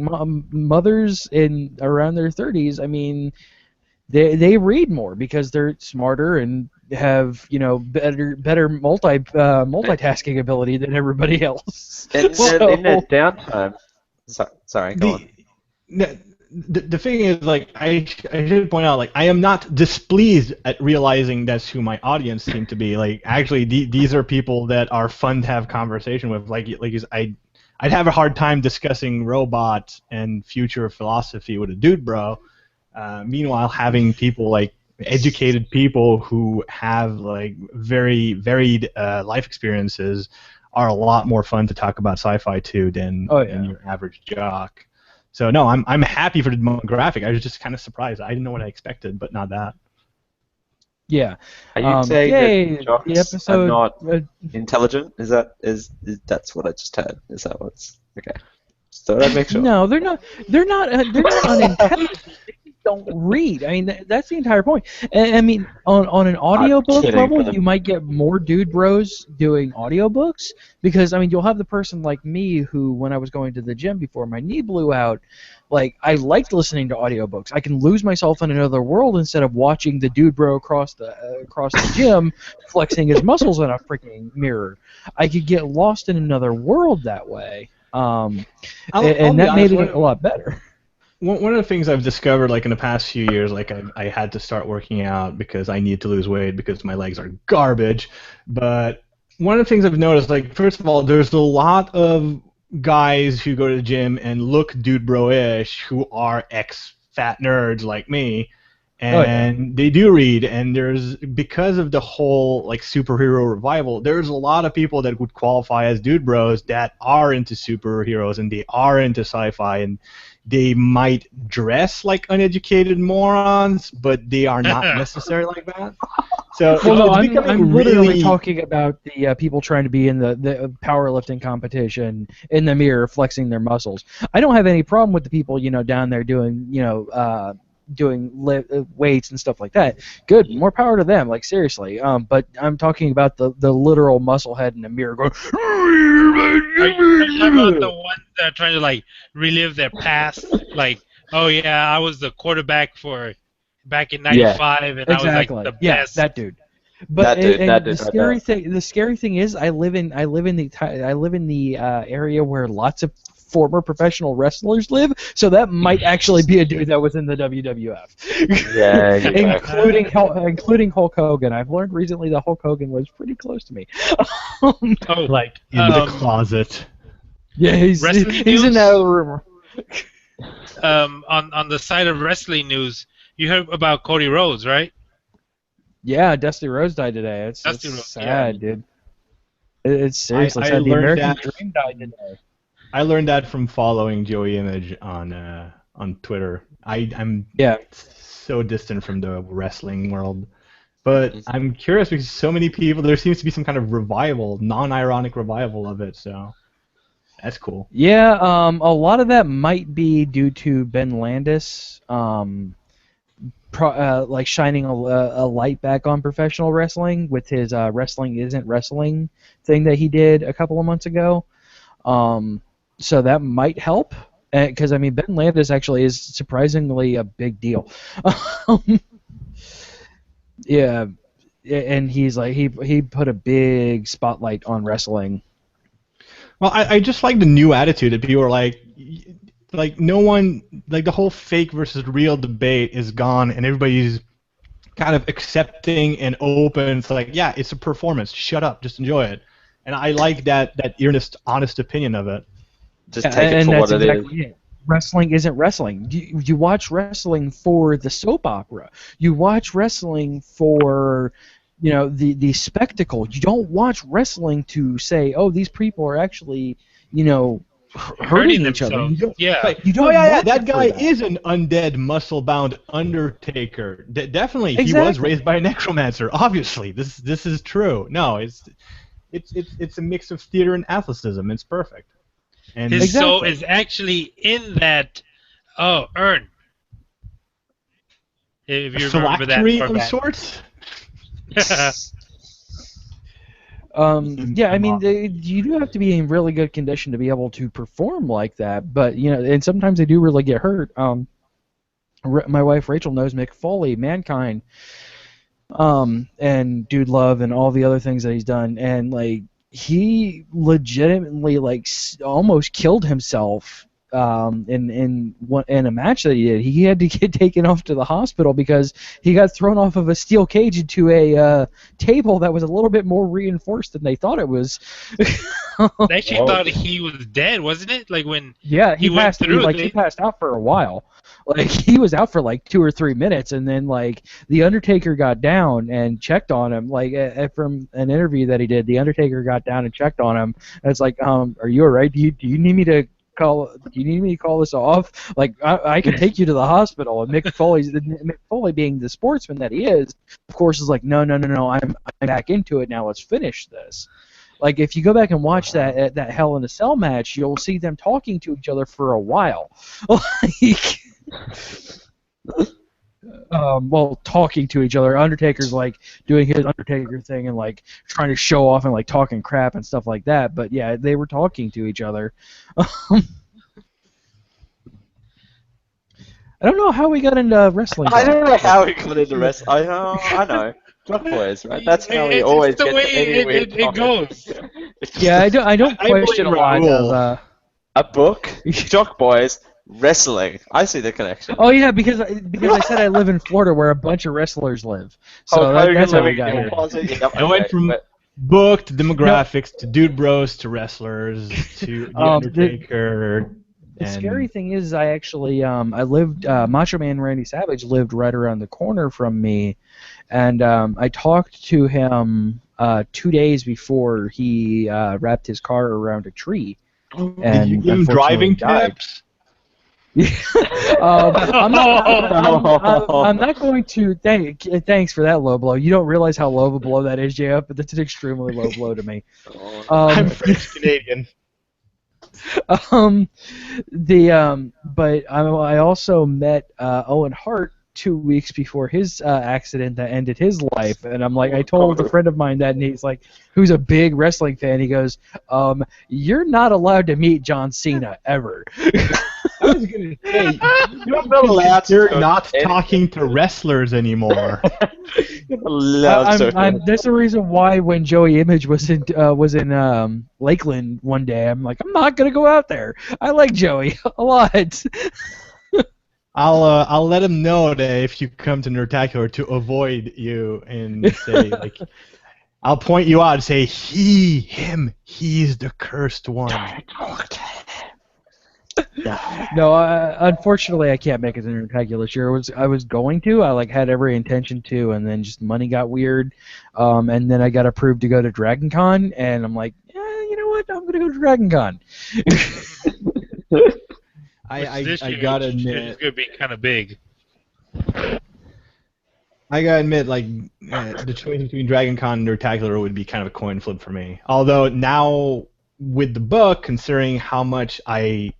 mothers in around their 30s, I mean, they read more because they're smarter and have better multitasking ability than everybody else. In their downtime. Sorry, go on. The thing is, I should point out, I am not displeased at realizing that's who my audience seem to be. Actually, these are people that are fun to have conversation with. I'd have a hard time discussing robots and future philosophy with a dude bro. Meanwhile, having people educated people who have very varied life experiences are a lot more fun to talk about sci-fi to than your average jock. So no, I'm happy for the demographic. I was just kind of surprised. I didn't know what I expected, but not that. Yeah. Are you saying that jocks are not intelligent? Is that's what I just heard? Is that what's okay? So I'd make sure. No, they're not unintelligent. don't read. I mean, that's the entire point. And, I mean, on an audiobook level, you might get more dude bros doing audiobooks because, I mean, you'll have the person like me who, when I was going to the gym before my knee blew out, like, I liked listening to audiobooks. I can lose myself in another world instead of watching the dude bro across the gym flexing his muscles in a freaking mirror. I could get lost in another world that way. And that made it a lot better. One of the things I've discovered, like in the past few years, like I had to start working out because I need to lose weight because my legs are garbage. But one of the things I've noticed, like first of all, there's a lot of guys who go to the gym and look dude bro-ish who are ex-fat nerds like me, and they do read. And there's, because of the whole like superhero revival, there's a lot of people that would qualify as dude bros that are into superheroes and they are into sci-fi, and they might dress like uneducated morons, but they are not necessarily like that. So I'm literally talking about the people trying to be in the powerlifting competition in the mirror, flexing their muscles. I don't have any problem with the people, down there doing, weights and stuff like that. Good, more power to them. Like seriously. But I'm talking about the literal musclehead in the mirror going. Are you talking about the ones that are trying to like relive their past? Like, oh yeah, I was the quarterback back in '95, and exactly. I was like the best. That dude. But the scary thing is, I live in the area where lots of former professional wrestlers live, so that might actually be a dude that was in the WWF. Yeah, including Hulk Hogan. I've learned recently that Hulk Hogan was pretty close to me. Like in the closet. Yeah, he's in that rumor. On the side of wrestling news, you heard about Cody Rhodes, right? Yeah, Dusty Rhodes died today. It's sad, dude. It's seriously sad. The American Dream died today. I learned that from following Joey Image on Twitter. I'm so distant from the wrestling world, but I'm curious because so many people. There seems to be some kind of revival, non-ironic revival of it. So that's cool. Yeah, a lot of that might be due to Ben Landis, like shining a light back on professional wrestling with his Wrestling Isn't Wrestling thing that he did a couple of months ago. So that might help, because I mean Ben Landis actually is surprisingly a big deal. Yeah, and he's like he put a big spotlight on wrestling. Well, I just like the new attitude that people are like no one, like the whole fake versus real debate is gone, and everybody's kind of accepting and open. It's like, yeah, it's a performance. Shut up, just enjoy it. And I like that earnest, honest opinion of it. Just take it for what it is. Wrestling isn't wrestling. You watch wrestling for the soap opera. You watch wrestling for, the spectacle. You don't watch wrestling to say, oh, these people are actually, hurting each other. That guy is an undead, muscle-bound Undertaker. Definitely, he was raised by a necromancer. Obviously, this is true. No, it's a mix of theater and athleticism. It's perfect. And his soul is actually in that urn. If you remember that. Of sorts. Yeah, I mean, you do have to be in really good condition to be able to perform like that, but and sometimes they do really get hurt. My wife Rachel knows Mick Foley, Mankind, and Dude Love, and all the other things that he's done, and like he legitimately almost killed himself in a match that he did. He had to get taken off to the hospital because he got thrown off of a steel cage into a table that was a little bit more reinforced than they thought it was. They actually thought he was dead, wasn't it? Like when he passed through. He passed out for a while. Like he was out for like 2 or 3 minutes, and then like the Undertaker got down and checked on him. Like from an interview that he did, the Undertaker got down and checked on him. And it's like, are you alright? Do you need me to call this off? Like I can take you to the hospital. And Mick Foley, being the sportsman that he is, of course, is like, no, I'm back into it now. Let's finish this. Like if you go back and watch that Hell in a Cell match, you'll see them talking to each other for a while. well, talking to each other. Undertaker's like doing his Undertaker thing and like trying to show off and like talking crap and stuff like that. But yeah, they were talking to each other. I don't know how we got into wrestling. I don't know how we got into wrestling. I know. Jock Boys, right? That's how we always the get way to any weird it goes. Yeah, I don't question a lot of. A book, Jock Boys, wrestling. I see the connection. Oh yeah, because I said I live in Florida where a bunch of wrestlers live. So that's how we got here. I went from book to demographics to dude bros to wrestlers to the Undertaker. The scary thing is, I actually I lived Macho Man Randy Savage lived right around the corner from me, and I talked to him 2 days before he wrapped his car around a tree. And did you give him driving tips? I'm not going to. Thanks for that low blow. You don't realize how low of a blow that is, JF, but that's an extremely low blow to me. I'm French Canadian. But I also met Owen Hart 2 weeks before his accident that ended his life, and I'm like, I told a friend of mine that, and he's like, who's a big wrestling fan, he goes, you're not allowed to meet John Cena ever. I was gonna say, you're not allowed. You're not talking to wrestlers anymore. That's the reason why when Joey Image was in Lakeland one day, I'm like, I'm not gonna go out there. I like Joey a lot. I'll let him know that if you come to Nerdtacular to avoid you and say like, I'll point you out and say him, he's the cursed one. No, unfortunately, I can't make it to Nerdtacular this year. I was going to. I had every intention to, and then just money got weird. And then I got approved to go to Dragon Con, and I'm like, you know what? I'm gonna go to Dragon Con. I gotta admit, it's gonna be kind of big. I gotta admit, the choice between Dragon Con and Nerdtacular would be kind of a coin flip for me. Although now with the book, considering how much I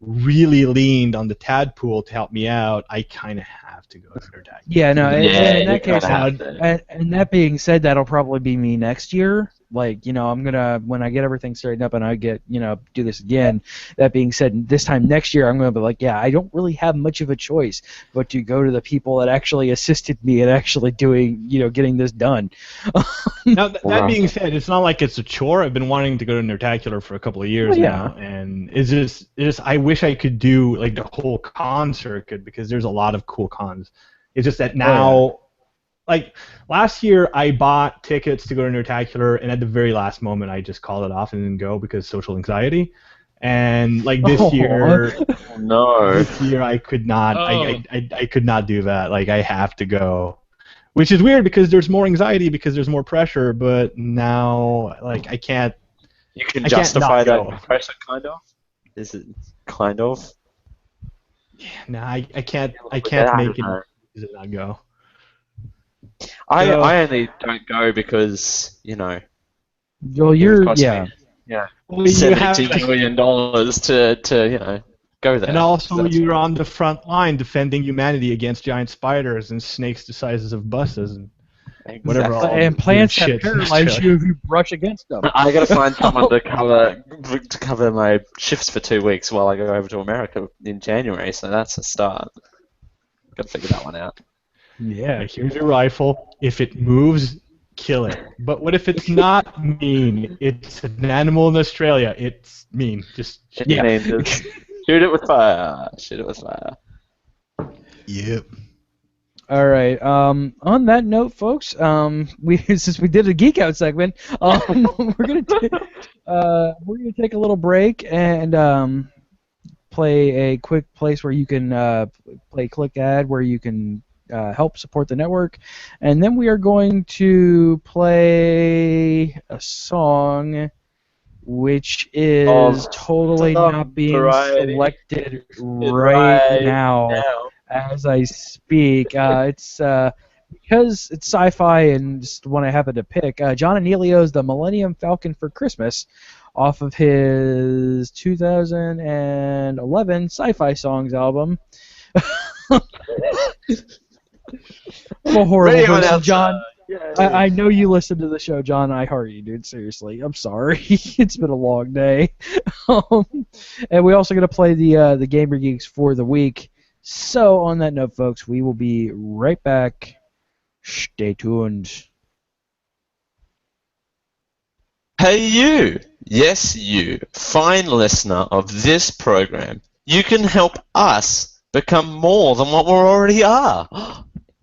really leaned on the Tadpool to help me out, I kind of have to go to Nerdtacular. Yeah, no. In that case, and that being said, that'll probably be me next year. I'm gonna, when I get everything straightened up and I get, do this again. That being said, this time next year, I'm gonna be like, yeah, I don't really have much of a choice but to go to the people that actually assisted me in actually doing, getting this done. Now, that being said, it's not like it's a chore. I've been wanting to go to Nerdtacular for a couple of years now, and it's just I wish I could do the whole con circuit because there's a lot of cool cons. It's just that now. Last year, I bought tickets to go to Nerdtacular, and at the very last moment, I just called it off and didn't go because social anxiety. And this year, this year I could not. I could not do that. I have to go, which is weird because there's more anxiety because there's more pressure. But now, I can't. You can justify that pressure, kind of. Is it kind of? Yeah, no, I can't. I can't make it. Does it not go? I only don't go because Well, you're $70 million to go there. And also, you're on the front line defending humanity against giant spiders and snakes the sizes of buses and whatever. And plants that paralyze you if you brush against them. I gotta find someone to cover my shifts for 2 weeks while I go over to America in January. So that's a start. Gotta figure that one out. Yeah, here's your rifle. If it moves, kill it. But what if it's not mean? It's an animal in Australia. It's mean. Just shoot it with fire. Shoot it with fire. Yep. All right. On that note, folks, since we did a Geek Out segment, we're gonna take a little break and play a quick place where you can play click ad where you can help support the network, and then we are going to play a song which is totally not being selected right now as I speak. It's because it's sci-fi and just one I happen to pick. John Anealio's The Millennium Falcon for Christmas off of his 2011 Sci-Fi Songs album. I'm a horrible Radio person, announcer. John. Yeah. I know you listen to the show, John. I heart you, dude. Seriously, I'm sorry. It's been a long day. And we also got to play the Gamer Geeks for the week. So on that note, folks, we will be right back. Stay tuned. Hey you! Yes, you, fine listener of this program. You can help us become more than what we already are.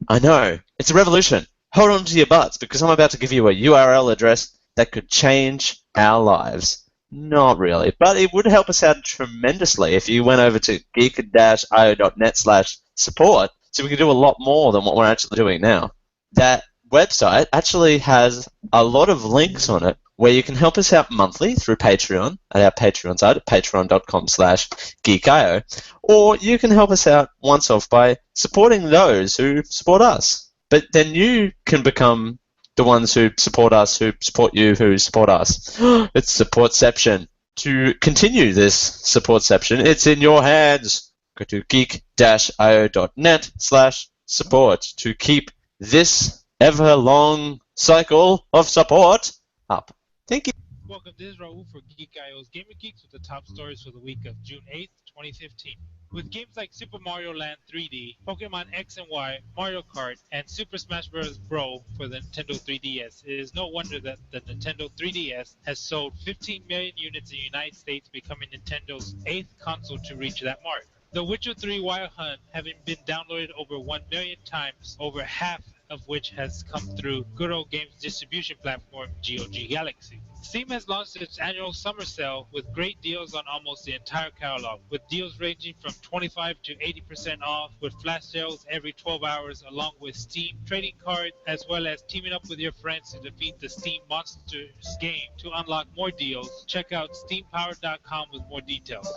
I know, it's a revolution. Hold on to your butts, because I'm about to give you a URL address that could change our lives. Not really, but it would help us out tremendously if you went over to geek-io.net/support, so we could do a lot more than what we're actually doing now. That website actually has a lot of links on it where you can help us out monthly through Patreon at our Patreon site at patreon.com/geekio, or you can help us out once off by supporting those who support us. But then you can become the ones who support us, who support you, who support us. It's supportception. To continue this supportception, it's in your hands. Go to geek-io.net/support to keep this ever-long cycle of support up. Thank you. Welcome, this is Raul for Geek.io's Gamer Geeks with the top stories for the week of June 8th, 2015. With games like Super Mario Land 3D, Pokemon X and Y, Mario Kart, and Super Smash Bros. Brawl for the Nintendo 3DS, it is no wonder that the Nintendo 3DS has sold 15 million units in the United States, becoming Nintendo's 8th console to reach that mark. The Witcher 3 Wild Hunt having been downloaded over 1 million times, over half of which has come through Good Old Games distribution platform GOG Galaxy. Steam has launched its annual summer sale with great deals on almost the entire catalog, with deals ranging from 25 to 80% off, with flash sales every 12 hours, along with Steam trading cards, as well as teaming up with your friends to defeat the Steam Monsters game. To unlock more deals, check out steampower.com with more details.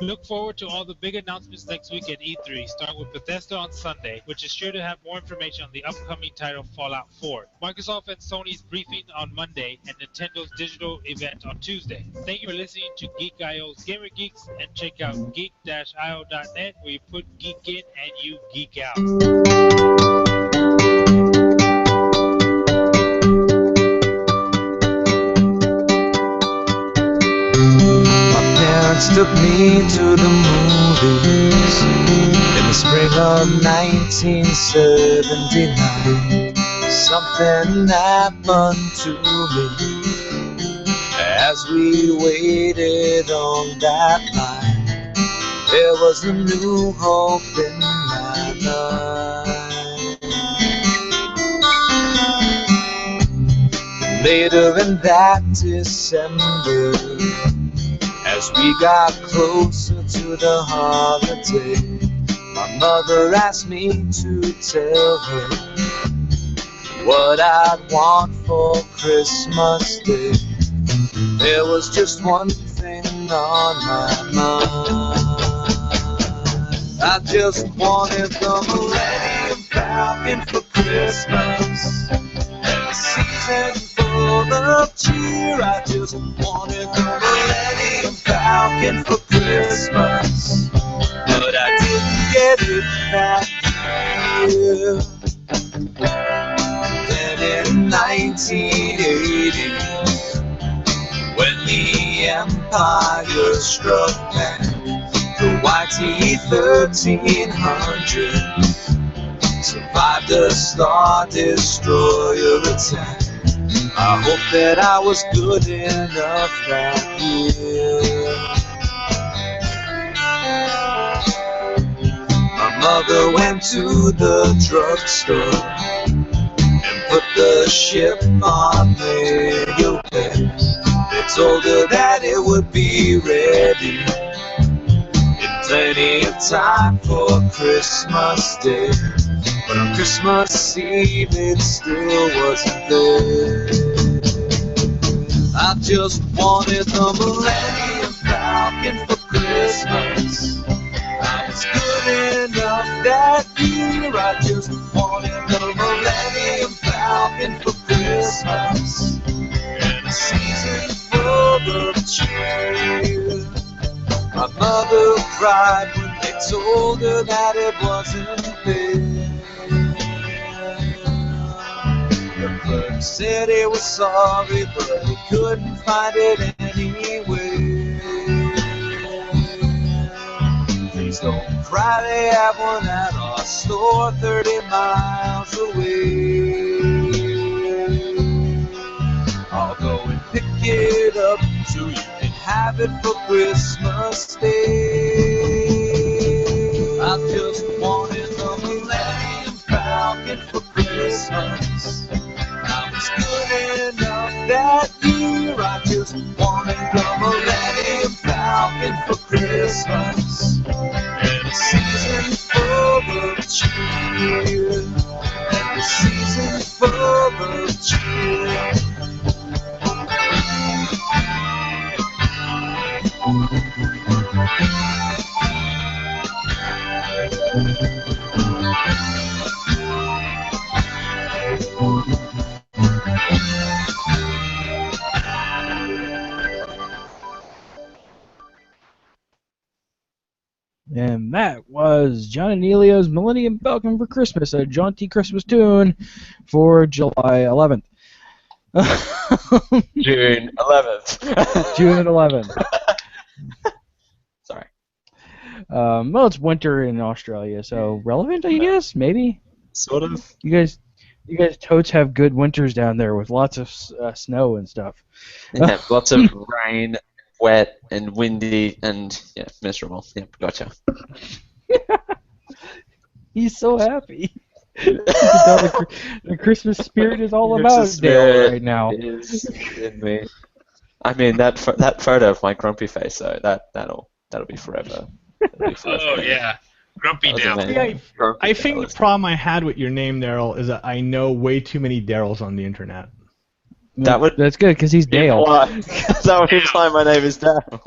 Look forward to all the big announcements next week at E3, starting with Bethesda on Sunday, which is sure to have more information on the upcoming title Fallout 4, Microsoft and Sony's briefing on Monday, and Nintendo's digital event on Tuesday. Thank you for listening to Geek.io's Gamer Geeks, and check out geek-io.net where you put geek in and you geek out. Parents took me to the movies in the spring of 1979. Something happened to me as we waited on that line. There was a new hope in my life. Later in that December, as we got closer to the holiday, my mother asked me to tell her what I'd want for Christmas Day. There was just one thing on my mind. I just wanted the Millennium Falcon for Christmas, and a season full of cheer. I just wanted the Millennium Falcon for Christmas, but I didn't get it that year. Then in 1980, when the Empire struck back, the YT-1300 survived the Star Destroyer attack. I hope that I was good enough that year. My mother went to the drugstore and put the ship on radio play. They told her that it would be ready in plenty of time for Christmas Day. But on Christmas Eve it still wasn't there. I just wanted the Millennium Falcon for Christmas. I was good enough that year. I just wanted the Millennium Falcon for Christmas, and a season full of cheer. My mother cried when they told her that it wasn't fair. He said he was sorry, but he couldn't find it anyway. Please don't cry, they have one at our store 30 miles away. I'll go and pick it up so you can have it for Christmas Day. I just wanted the Millennium Falcon for Christmas. I was good enough that year. I just wanted the Millennium Falcon for Christmas. And a season full of cheer. And a season full of cheer. And that was John and Elio's Millennium Falcon for Christmas, a jaunty Christmas tune for July 11th. June 11th. June 11th. Sorry. Well, it's winter in Australia, so relevant, I guess, maybe. Sort of. You guys totes have good winters down there with lots of snow and stuff. Yeah, lots of rain, wet, and windy, and yeah, miserable. Yeah, gotcha. He's so happy. You can tell the Christmas spirit is all about Dale right now. Is in me. I mean that photo of my grumpy face, so that'll be forever. Oh yeah, grumpy Dale. I think the problem I had with your name, Daryl, is that I know way too many Daryls on the internet. That's good because he's Dale. That would imply my name is Daryl.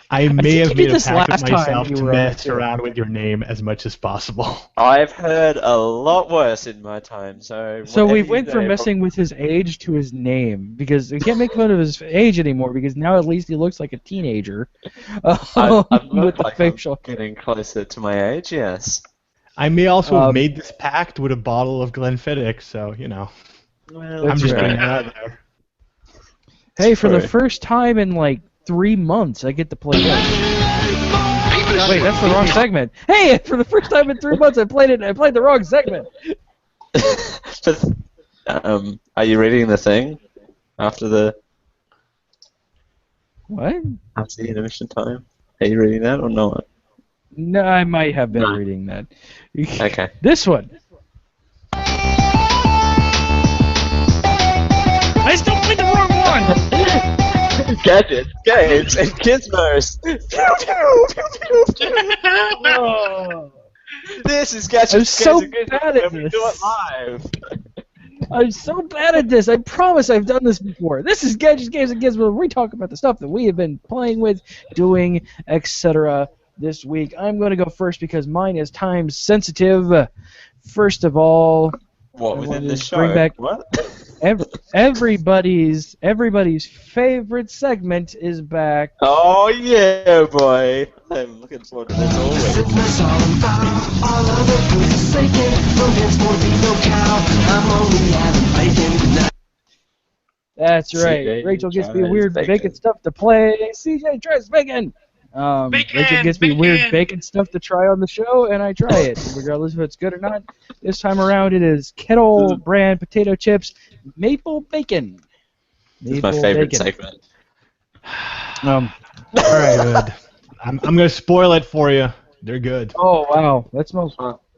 I may have made a pact with last myself time to you were mess on the around with your name as much as possible. I've heard a lot worse in my time, so. So we went from messing with his age to his name because we can't make fun of his age anymore because now at least he looks like a teenager. I with the like facial. I'm getting closer to my age, yes. I may also have made this pact with a bottle of Glenfiddich, so you know. Well, I'm just putting that out there. Hey, for the first time in like 3 months, I get to play this. Wait, that's the wrong segment. Hey, for the first time in 3 months, I played the wrong segment. Are you reading the thing after the? What? After the intermission time? Are you reading that or not? No, I might have been reading that. Okay. This one. I still played the wrong one. Gadgets, games, and gizmos. Oh. This is Gadgets, I'm so Games, and bad Gizmos, at where we this. do it live. I'm so bad at this. I promise I've done this before. This is Gadgets, Games, and Gizmos, where we talk about the stuff that we have been playing with, doing, etc. this week. I'm going to go first because mine is time sensitive. First of all, What, within the show? Bring back What? everybody's favorite segment is back. Oh yeah, boy! I'm looking forward to this always. That's right. CJ Rachel gets me tries weird bacon stuff to play. CJ tries bacon. Rachel gets me weird bacon stuff to try on the show, and I try it, regardless if it's good or not. This time around, it is Kettle brand potato chips, maple bacon. This is my favorite segment. All right, good. I'm gonna spoil it for you. They're good. Oh wow, that smells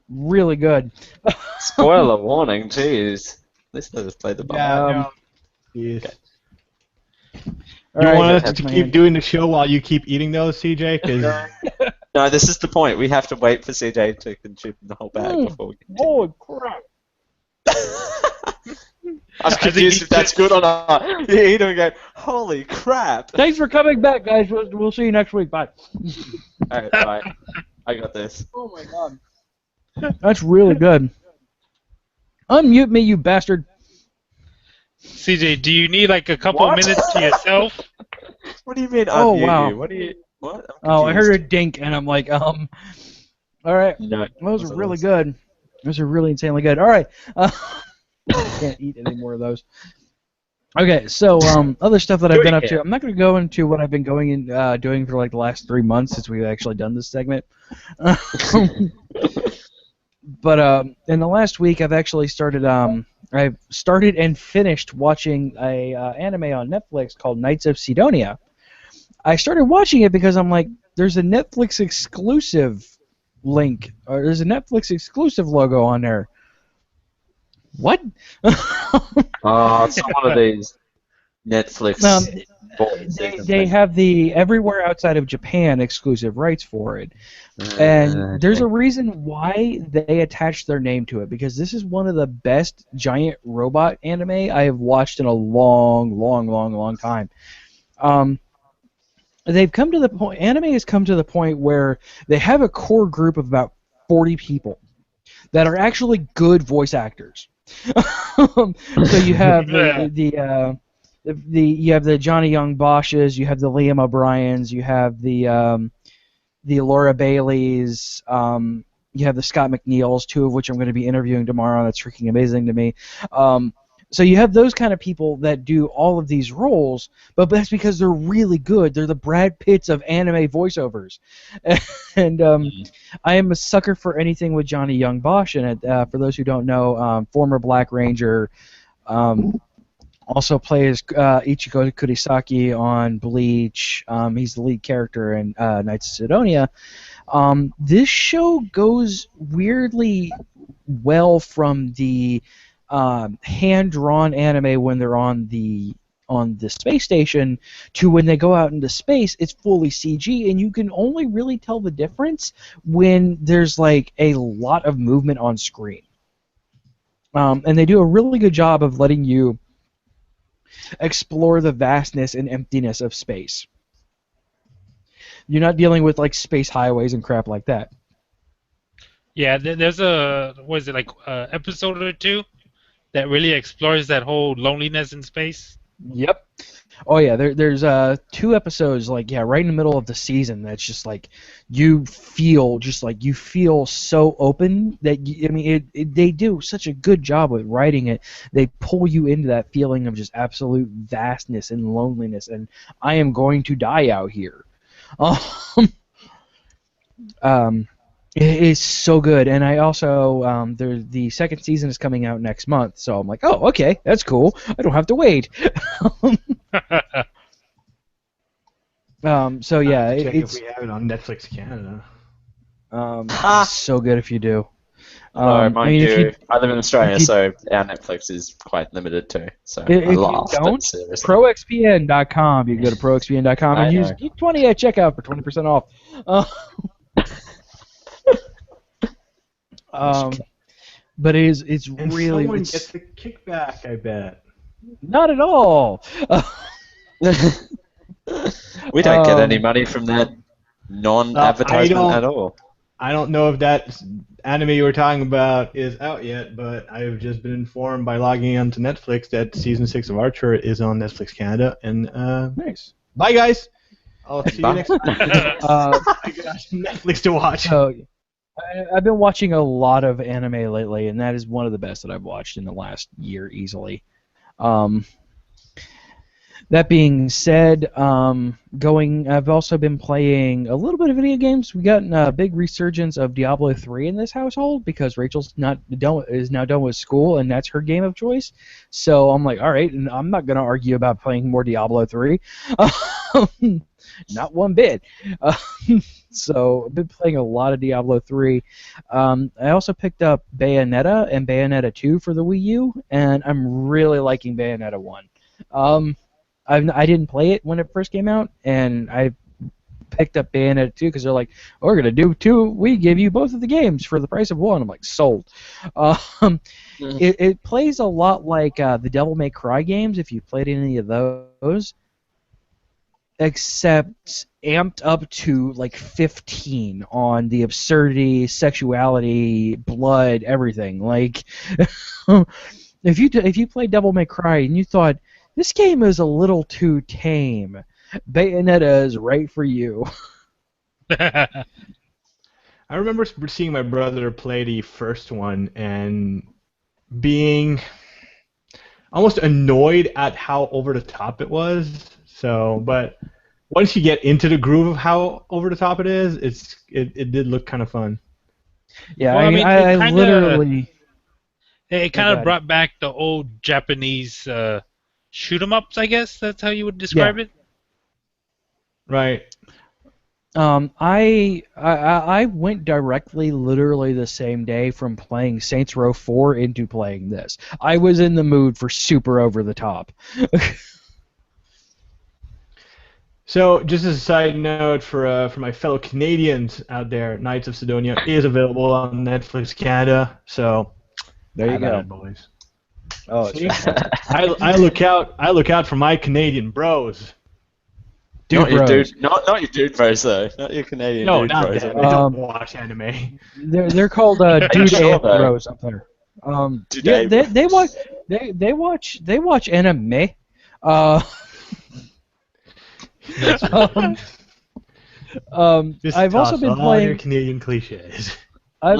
really good. Spoiler warning, jeez. This does play the bomb. Yeah, yes. Okay. You want us to keep doing the show while you keep eating those, CJ? 'Cause no, this is the point. We have to wait for CJ to consume the whole bag before we continue. Holy crap! I'm confused if that's good or not. You eat them and go, holy crap! Thanks for coming back, guys. We'll see you next week. Bye. Alright, bye. I got this. Oh my god. That's really good. Unmute me, you bastard. CJ, do you need like a couple minutes to yourself? What do you mean? Oh unmute wow. You? What do you? What? Oh, I heard a dink, and I'm like, All right. No. Those are really good. Those are really insanely good. All right. I can't eat any more of those. Okay, so other stuff that I've been up to. I'm not going to go into what I've been doing for like the last 3 months since we've actually done this segment. But in the last week, I've actually started. I've started and finished watching a anime on Netflix called Knights of Sidonia. I started watching it because I'm like, there's a Netflix exclusive link, or there's a Netflix exclusive logo on there. What? It's one of these Netflix. They have the everywhere outside of Japan exclusive rights for it, and there's a reason why they attached their name to it, because this is one of the best giant robot anime I have watched in a long time. They've come to the point. Anime has come to the point where they have a core group of about 40 people that are actually good voice actors. So you have you have the Johnny Young Bosches, you have the Liam O'Briens, you have the Laura Baileys, you have the Scott McNeils, two of which I'm going to be interviewing tomorrow. That's freaking amazing to me. So you have those kind of people that do all of these roles, but that's because they're really good. They're the Brad Pitts of anime voiceovers. And I am a sucker for anything with Johnny Young Bosch in it. For those who don't know, former Black Ranger, also plays Ichigo Kurisaki on Bleach. He's the lead character in Knights of Sidonia. This show goes weirdly well from the hand-drawn anime when they're on the space station to when they go out into space, it's fully CG, and you can only really tell the difference when there's like a lot of movement on screen. And they do a really good job of letting you explore the vastness and emptiness of space. You're not dealing with like space highways and crap like that. Yeah, there's a episode or two that really explores that whole loneliness in space. Yep. Oh yeah, there's 2 episodes right in the middle of the season that's just like you feel so open that they do such a good job with writing it. They pull you into that feeling of just absolute vastness and loneliness, and I am going to die out here. It is so good, and I also the second season is coming out next month, so I'm like, oh, okay, that's cool. I don't have to wait. So yeah, check it's if we have it on Netflix Canada. It's so good if you do. I live in Australia, so our Netflix is quite limited too. So if you don't, proxpn.com. You can go to proxpn.com and use Geek20 at checkout for 20% off. But it's and really someone gets the kickback, I bet. Not at all. We don't get any money from that non-advertisement at all. I don't know if that anime you were talking about is out yet, but I've just been informed by logging onto Netflix that season 6 of Archer is on Netflix Canada. And nice. Bye, guys. I'll see you next time. I got Netflix to watch. So, I've been watching a lot of anime lately, and that is one of the best that I've watched in the last year easily. That being said, I've also been playing a little bit of video games. We got a big resurgence of Diablo 3 in this household because Rachel's now done with school, and that's her game of choice. So I'm like, all right, and I'm not going to argue about playing more Diablo 3. Not one bit. So I've been playing a lot of Diablo 3. I also picked up Bayonetta and Bayonetta 2 for the Wii U, and I'm really liking Bayonetta 1. I didn't play it when it first came out, and I picked up Bayonetta 2 because they're like, oh, we're going to do 2. We give you both of the games for the price of 1. I'm like, sold. It plays a lot like the Devil May Cry games, if you've played any of those, except amped up to like 15 on the absurdity, sexuality, blood, everything. Like, if you play Devil May Cry and you thought, this game is a little too tame, Bayonetta is right for you. I remember seeing my brother play the first one and being almost annoyed at how over the top it was. So, but once you get into the groove of how over the top it is, it did look kind of fun. Yeah, Well, I mean, I literally. It kind of brought back the old Japanese shoot 'em ups, I guess that's how you would describe it. Right. I went directly, literally the same day from playing Saints Row 4 into playing this. I was in the mood for super over the top. So, just as a side note for my fellow Canadians out there, Knights of Sidonia is available on Netflix Canada. So, there you go, boys. Oh, it's I look out for my Canadian bros. Not your dude bros though. Not your Canadian dude bros. Them. I don't watch anime. They're called dude and bros up there. They watch anime. I've also been playing your Canadian cliches. I've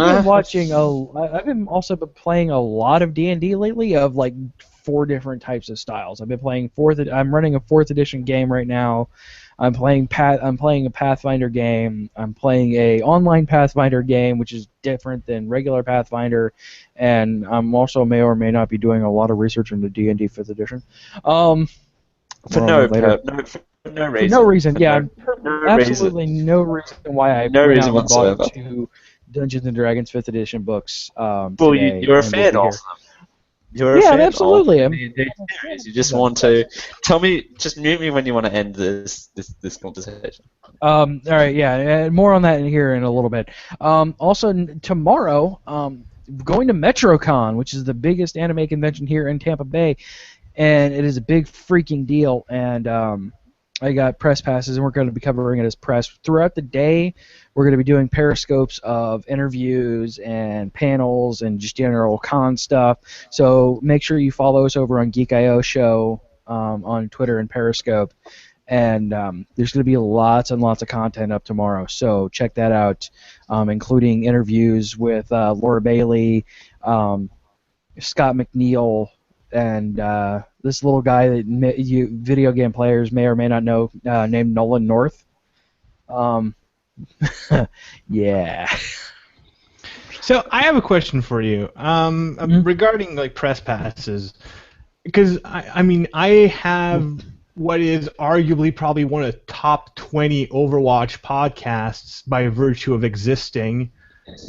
been also playing a lot of D&D lately, of like 4 different types of styles. I've been playing I'm running a 4th edition game right now. I'm playing a Pathfinder game. I'm playing a online Pathfinder game, which is different than regular Pathfinder, and I'm also may or may not be doing a lot of research into D&D 5th edition. For no reason. No reason. Yeah, absolutely no reason why I bought 2 Dungeons and Dragons 5th edition books. Well, you're a fan of them. You're a fan absolutely. Of the D&D series. You just want to tell me. Just mute me when you want to end this conversation. All right. Yeah. More on that here in a little bit. Also tomorrow, going to MetroCon, which is the biggest anime convention here in Tampa Bay, and it is a big freaking deal. And I got press passes, and we're going to be covering it as press throughout the day. We're going to be doing periscopes of interviews and panels and just general con stuff. So make sure you follow us over on Geek.io show on Twitter and Periscope. And there's going to be lots and lots of content up tomorrow. So check that out, including interviews with Laura Bailey, Scott McNeil, and this little guy that you video game players may or may not know, named Nolan North. Yeah. So I have a question for you regarding like press passes, because I have what is arguably probably one of the top 20 Overwatch podcasts by virtue of existing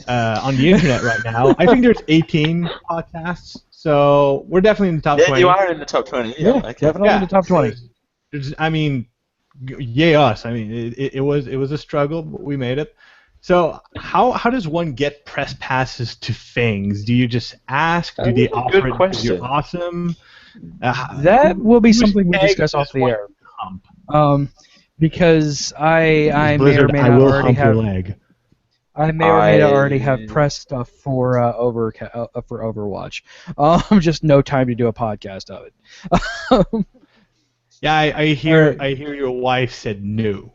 on the internet right now. I think there's 18 podcasts. So we're definitely in the top 20. Yeah, you are in the top 20. Yeah, definitely in the top 20. Yay us. It was a struggle, but we made it. So how does one get press passes to things? Do you just ask? Do they offer it because you're awesome? That will be something we discuss off the air. Because I may or may not already have. I may or may not already have press stuff for Overwatch. Just no time to do a podcast of it. Yeah, I hear your wife said no.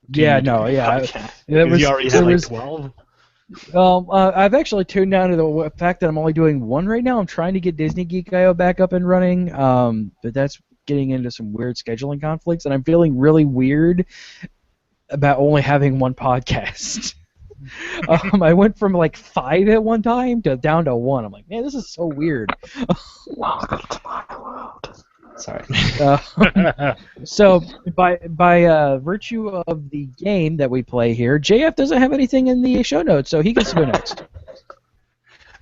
Yeah, no, yeah. You already had like 12? I've actually tuned down to the fact that I'm only doing 1 right now. I'm trying to get Disney Geek.io back up and running, but that's getting into some weird scheduling conflicts, and I'm feeling really weird about only having 1 podcast. I went from like 5 at one time to down to 1. I'm like, man, this is so weird. Welcome to my world. Sorry. So by virtue of the game that we play here, JF doesn't have anything in the show notes, so he gets to go next.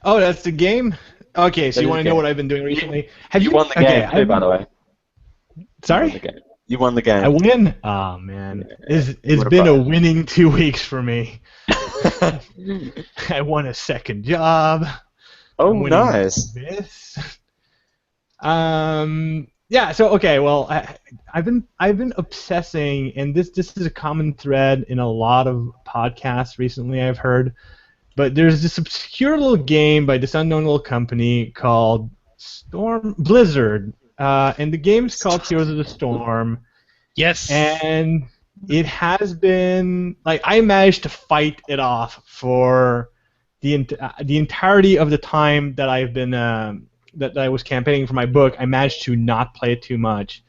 Oh, that's the game? Okay, so you want to know what I've been doing recently? You won the game, too, by the way. Sorry? You won the game. I win? Oh, man. It's been a winning 2 weeks for me. I won a second job. Oh, nice. This. Yeah. So okay. Well, I've been obsessing, and this is a common thread in a lot of podcasts recently. I've heard, but there's this obscure little game by this unknown little company called Blizzard, and the game's called Heroes of the Storm. Yes. And it has been like I managed to fight it off for the entirety of the time that I've been that I was campaigning for my book, I managed to not play it too much.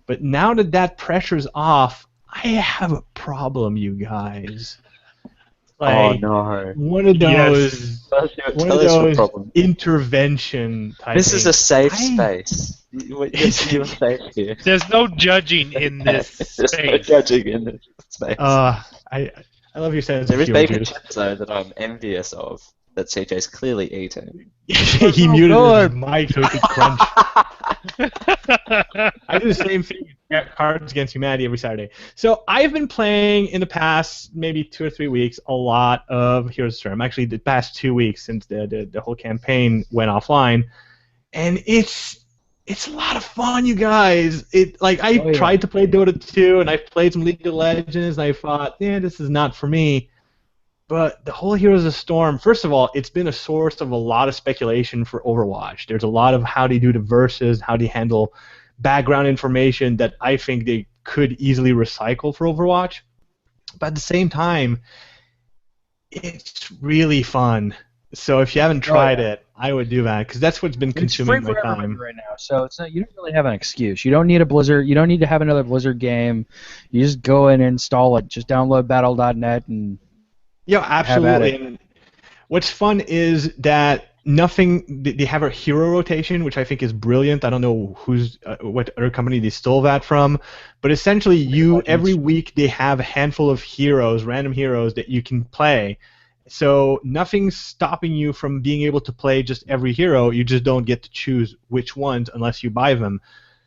But now that pressure's off, I have a problem, you guys. Oh no! One of those, Tell us your problem. intervention type. This is a safe space. You're safe here. There's no judging in this There's space. no judging in this space. I love your sense There of is humor, bacon Judas. chips though that I'm envious of. That CJ's clearly eating. He muted his mic so he could crunch. I do the same thing at Cards Against Humanity every Saturday. So I've been playing in the past maybe 2 or 3 weeks a lot of Heroes of Storm. Actually, the past 2 weeks since the whole campaign went offline, and it's a lot of fun, you guys. I tried to play Dota 2 and I played some League of Legends and I thought, this is not for me. But the whole Heroes of Storm, first of all, it's been a source of a lot of speculation for Overwatch. There's a lot of how do you do the versus, how do you handle background information that I think they could easily recycle for Overwatch. But at the same time, it's really fun. So if you haven't tried it, I would do that because that's what's been consuming my time right now. So it's not, you don't really have an excuse. You don't need a Blizzard. You don't need to have another Blizzard game. You just go in and install it. Just download Battle.net and. Yeah, absolutely. And what's fun is that they have a hero rotation, which I think is brilliant. I don't know what other company they stole that from, but essentially every week they have a handful of heroes, random heroes that you can play. So nothing's stopping you from being able to play just every hero. You just don't get to choose which ones unless you buy them.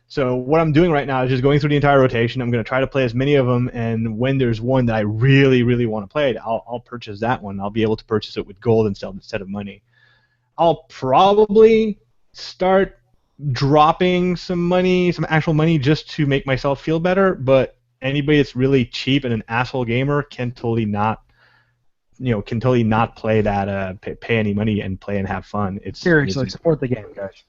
So what I'm doing right now is just going through the entire rotation. I'm going to try to play as many of them, and when there's one that I really, really want to play, I'll purchase that one. I'll be able to purchase it with gold instead of money. I'll probably start dropping some actual money, just to make myself feel better. But anybody that's really cheap and an asshole gamer can totally not play that, pay any money and play and have fun. Seriously, support the game, guys.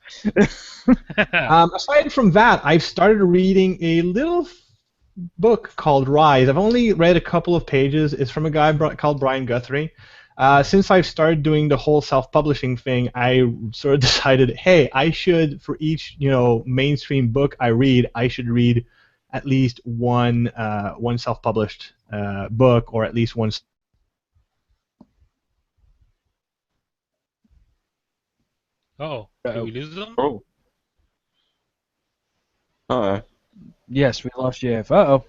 Aside from that, I've started reading a little book called Rise. I've only read a couple of pages. It's from a guy called Brian Guthrie. Since I've started doing the whole self-publishing thing, I sort of decided, hey, I should, for each mainstream book I read, I should read at least one self-published book, or at least one. Oh, did we lose them? Oh. Uh-oh. Yes, we lost JF.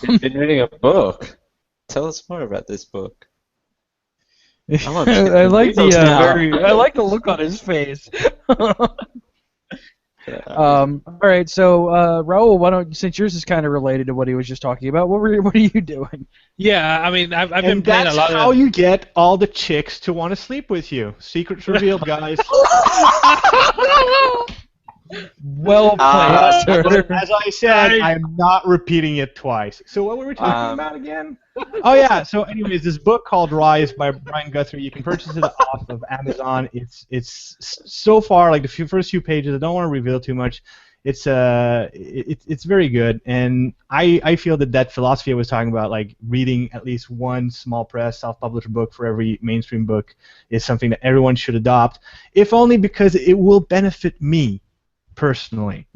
You've been reading a book. Tell us more about this book. I like the look on his face. All right, so Raul, since yours is kind of related to what he was just talking about, what are you doing? Yeah, I mean, I've been playing a lot of. That's how you get all the chicks to want to sleep with you. Secrets revealed, guys. Well played, sir. As I said, I'm not repeating it twice. So what were we talking about again? Oh yeah. So anyways, this book called Rise by Brian Guthrie, you can purchase it off of Amazon. It's so far, like the first few pages, I don't want to reveal too much. It's very good, and I feel that philosophy I was talking about, like reading at least one small press self-published book for every mainstream book, is something that everyone should adopt, if only because it will benefit me personally.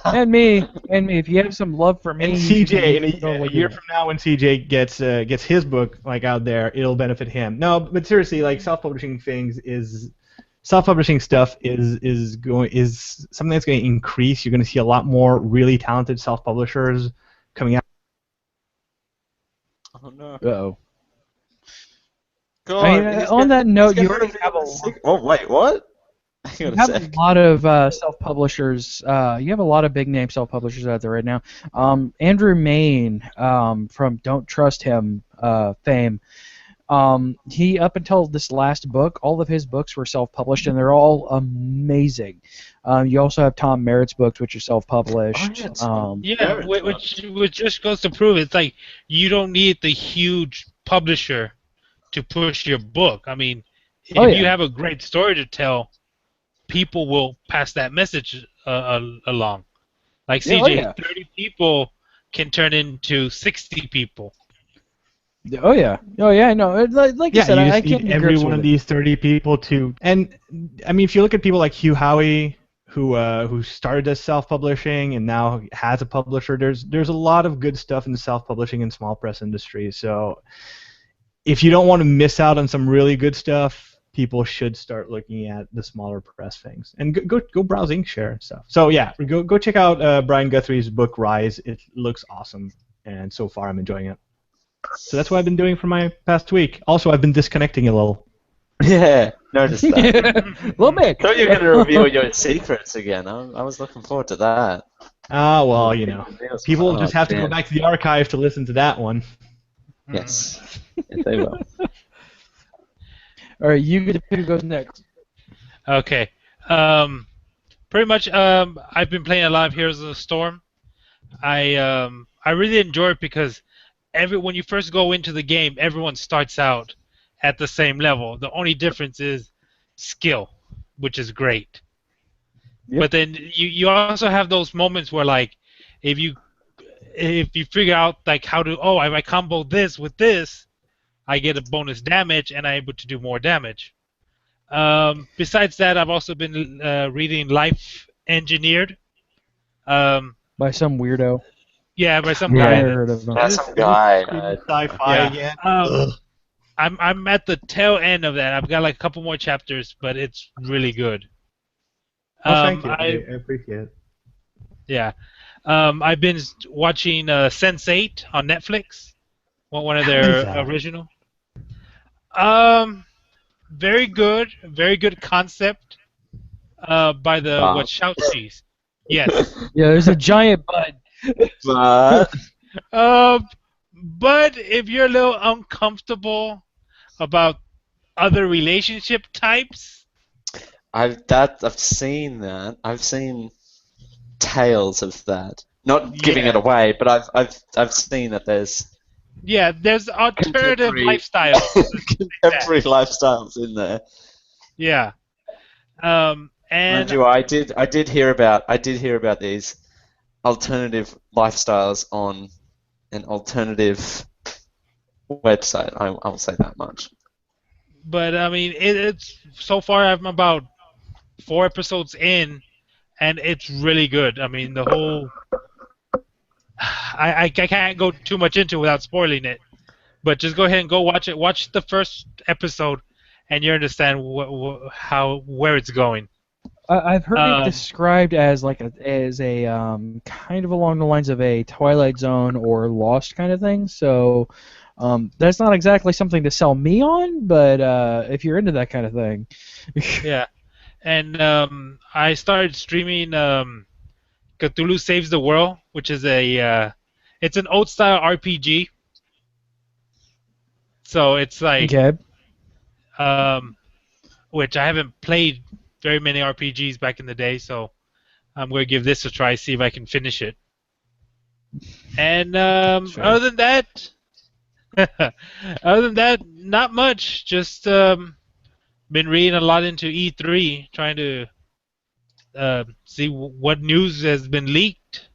and me. If you have some love for me. And CJ, in a year from now, when CJ gets his book out there, it'll benefit him. No, but seriously, like self-publishing stuff is something that's going to increase. You're going to see a lot more really talented self-publishers coming out. Oh no. Uh-oh. God, I mean, on that note, you already have a. Oh wait, what? You have a lot of self-publishers. You have a lot of big-name self-publishers out there right now. Andrew Main from Don't Trust Him fame. He, up until this last book, all of his books were self-published, and they're all amazing. You also have Tom Merritt's books, which are self-published. Which just goes to prove it's like you don't need the huge publisher to push your book. I mean, if you have a great story to tell, people will pass that message along. Like CJ, 30 people can turn into 60 people. Oh yeah, no, like you Yeah, said, you I just can't need be every grips one with of it. these 30 people to, and I mean, if you look at people like Hugh Howey, who started as self-publishing and now has a publisher, there's a lot of good stuff in the self-publishing and small press industry. So if you don't want to miss out on some really good stuff, people should start looking at the smaller press things and go browse Inkshare and stuff. So yeah, go check out Brian Guthrie's book Rise. It looks awesome, and so far I'm enjoying it. So that's what I've been doing for my past week. Also, I've been disconnecting a little. Yeah, noticed that. A little bit. Thought you were going to reveal your secrets again. I was looking forward to that. Ah, well, you know, people just have to go man. back to the archive to listen to that one. Yes, yes, they will. All right, you get to pick who goes next. Okay. Pretty much. I've been playing a lot of Heroes of the Storm. I really enjoy it because when you first go into the game, everyone starts out at the same level. The only difference is skill, which is great. Yep. But then you also have those moments where, like, if you figure out like how to, if I combo this with this, I get a bonus damage and I'm able to do more damage. Besides that, I've also been reading Life Engineered. By some weirdo. Yeah, by some Yeah, guy. I never heard of him. That's some guy. Sci-fi again. I'm at the tail end of that. I've got like a couple more chapters, but it's really good. Thank you. I appreciate it. Yeah. I've been watching Sense8 on Netflix. One of their original. Very good. Very good concept. By the Shout Cheese. Yes. Yeah, there's a giant bud. But if you're a little uncomfortable about other relationship types, I've seen that. I've seen tales of that. Not giving it away, but I've seen that there's there's alternative lifestyles. Contemporary lifestyles in there. Yeah. And mind you, I did hear about these alternative lifestyles on an alternative website. I'll say that much. But I mean, it's so far I'm about 4 episodes in, and it's really good. I mean, the whole I can't go too much into it without spoiling it, but just go ahead and go watch it. Watch the first episode, and you understand where it's going. I've heard it described as like a kind of along the lines of a Twilight Zone or Lost kind of thing. So that's not exactly something to sell me on, but if you're into that kind of thing. Yeah, and I started streaming Cthulhu Saves the World, which is it's an old style RPG. So it's like, which I haven't played very many RPGs back in the day, so I'm going to give this a try, see if I can finish it. And other than that, not much. Just been reading a lot into E3, trying to see what news has been leaked.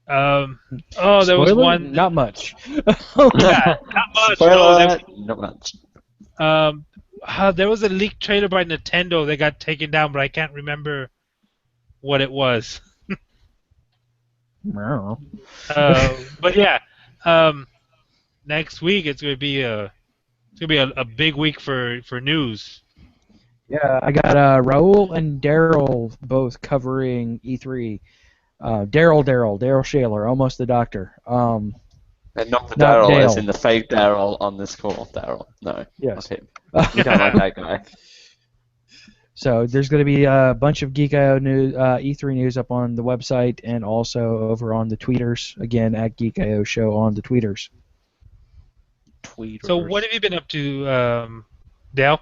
There was one. Not much. Yeah, not much. Spoiler, not much. There was a leaked trailer by Nintendo that got taken down, but I can't remember what it was. But yeah, next week it's going to be a big week for news. Yeah, I got Raul and Daryl both covering E3. Daryl Shaler, almost the doctor. And not the Daryl, as in the fake Daryl on this call. Daryl, no, yes. not him. You don't like that guy. So there's going to be a bunch of Geek.io news, E3 news up on the website, and also over on the tweeters. Again, at Geek.io show on the tweeters. So what have you been up to, Dale?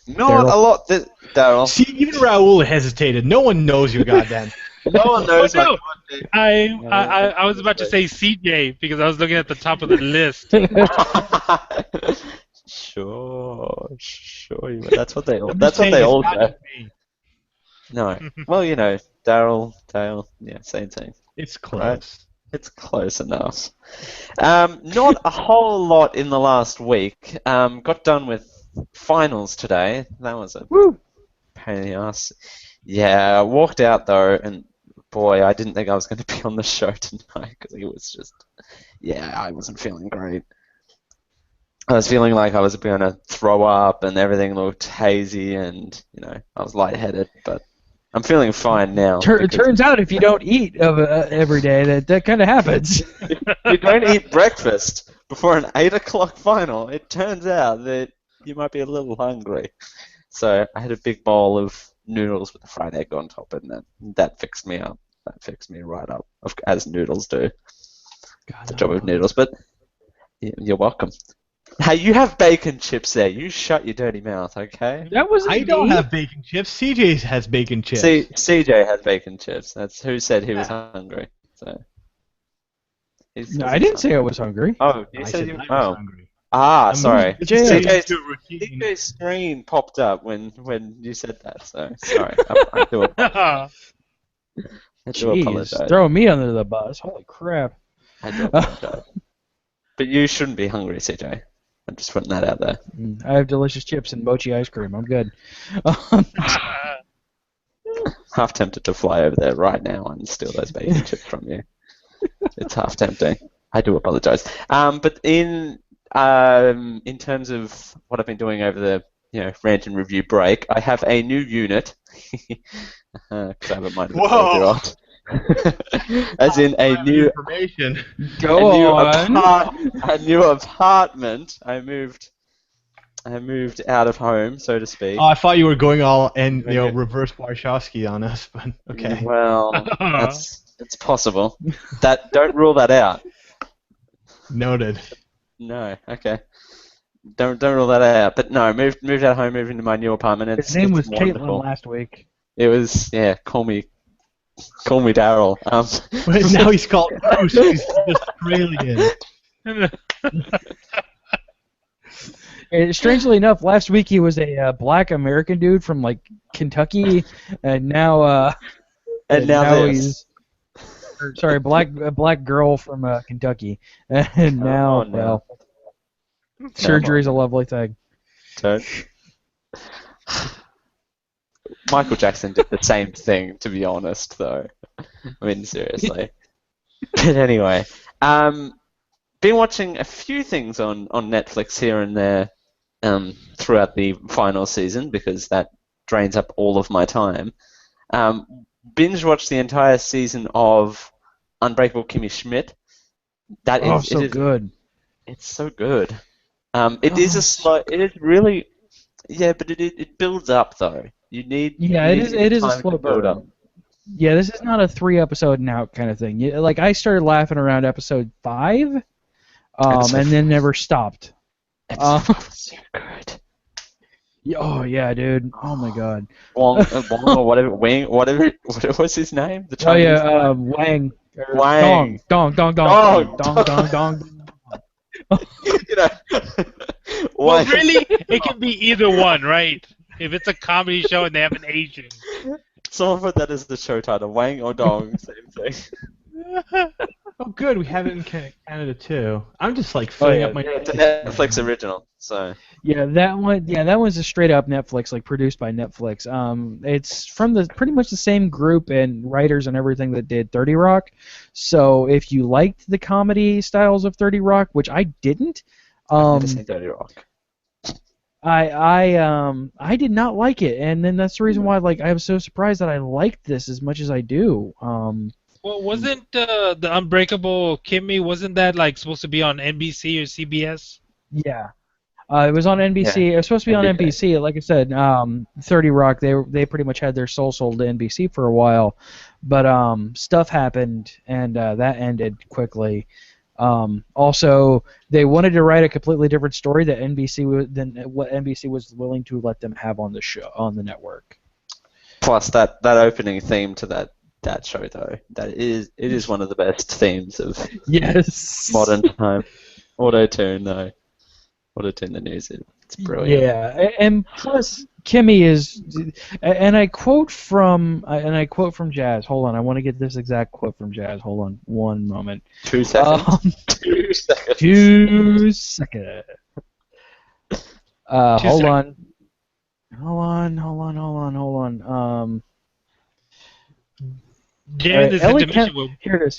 Not a lot, Daryl. See, even Raul hesitated. No one knows you, goddamn. No one knows. No. I was about to say CJ because I was looking at the top of the list. Sure. That's what they all do. No. Well, Daryl, Dale, yeah, same thing. It's close. It's close enough. Not a whole lot in the last week. Got done with finals today. That was a pain in the ass. Yeah, I walked out though, and boy, I didn't think I was going to be on the show tonight because it was just, I wasn't feeling great. I was feeling like I was going to throw up, and everything looked hazy, and I was lightheaded, but I'm feeling fine now. It turns out if you don't eat every day, that kind of happens. If you don't eat breakfast before an 8 o'clock final, it turns out that you might be a little hungry. So I had a big bowl of noodles with a fried egg on top, and that fixed me up. That fixed me right up, as noodles do. God, the job of noodles, but you're welcome. Hey, you have bacon chips there. You shut your dirty mouth, okay? That wasn't I don't have bacon chips. CJ has bacon chips. CJ has bacon chips. That's who said he was hungry. So. No, I didn't say I was hungry. Oh, you said you was hungry. Sorry. CJ's screen popped up when you said that, so sorry. I do apologize. Throw me under the bus. Holy crap. I do apologize. But you shouldn't be hungry, CJ. I'm just putting that out there. I have delicious chips and mochi ice cream. I'm good. Half tempted to fly over there right now and steal those bacon chips from you. It's half tempting. I do apologize. But in terms of what I've been doing over the rant and review break, I have a new unit. Because I haven't minded Whoa! As in a new information. a new apartment. I moved out of home, so to speak. Oh, I thought you were going all reverse Warshawski on us, but okay. Well, it's possible. Don't rule that out. Noted. No, okay. Don't rule that out. But no, moved out of home, moved into my new apartment. His name was wonderful. Caitlin last week. It was call me Daryl. But now he's called Bruce. He's Australian. And strangely enough, last week he was a black American dude from like Kentucky, and now he's a black girl from Kentucky, and now surgery's a lovely thing. Michael Jackson did the same thing, to be honest, though. I mean, seriously. But anyway, been watching a few things on Netflix here and there throughout the final season because that drains up all of my time. Binge watched the entire season of Unbreakable Kimmy Schmidt. Good. It's so good. It is a slow. It is really. Yeah, but it builds up though. It is a slow build up. Yeah, this is not a 3-episode and out kind of thing. Like I started laughing around episode 5, and then never stopped. So good. Oh yeah, dude. Oh my god. Wong or whatever. What was his name? The Chinese Wang. Wang. Dong. Well, really, it can be either one, right? If it's a comedy show and they have an Asian. Someone put that as the show title. Wang or Dong, same thing. Oh, good. We have it in Canada too. I'm just like filling up my. It's a Netflix original, so. Yeah, that one. Yeah, that one's a straight up Netflix, like produced by Netflix. It's from pretty much the same group and writers and everything that did 30 Rock. So if you liked the comedy styles of 30 Rock, which I didn't, I've never seen 30 Rock. I did not like it, and then that's the reason why I was so surprised that I liked this as much as I do. Well, wasn't the Unbreakable Kimmy, wasn't that supposed to be on NBC or CBS? Yeah. It was on NBC. It was supposed to be on NBC. Like I said, 30 Rock, they pretty much had their soul sold to NBC for a while, but stuff happened, and that ended quickly. Also, they wanted to write a completely different story than what NBC was willing to let them have on the show, on the network. Plus, that opening theme to that show, though, it is one of the best themes of modern time. Auto-tune, though. Auto-tune the news, it's brilliant. Yeah, and plus Kimmy is, and I quote from Jazz. Hold on, I want to get this exact quote from Jazz. Hold on, one moment. 2 seconds. 2 seconds. 2 seconds. 2 Hold seconds. on. Hold on. Darren is Ellie intermission. Here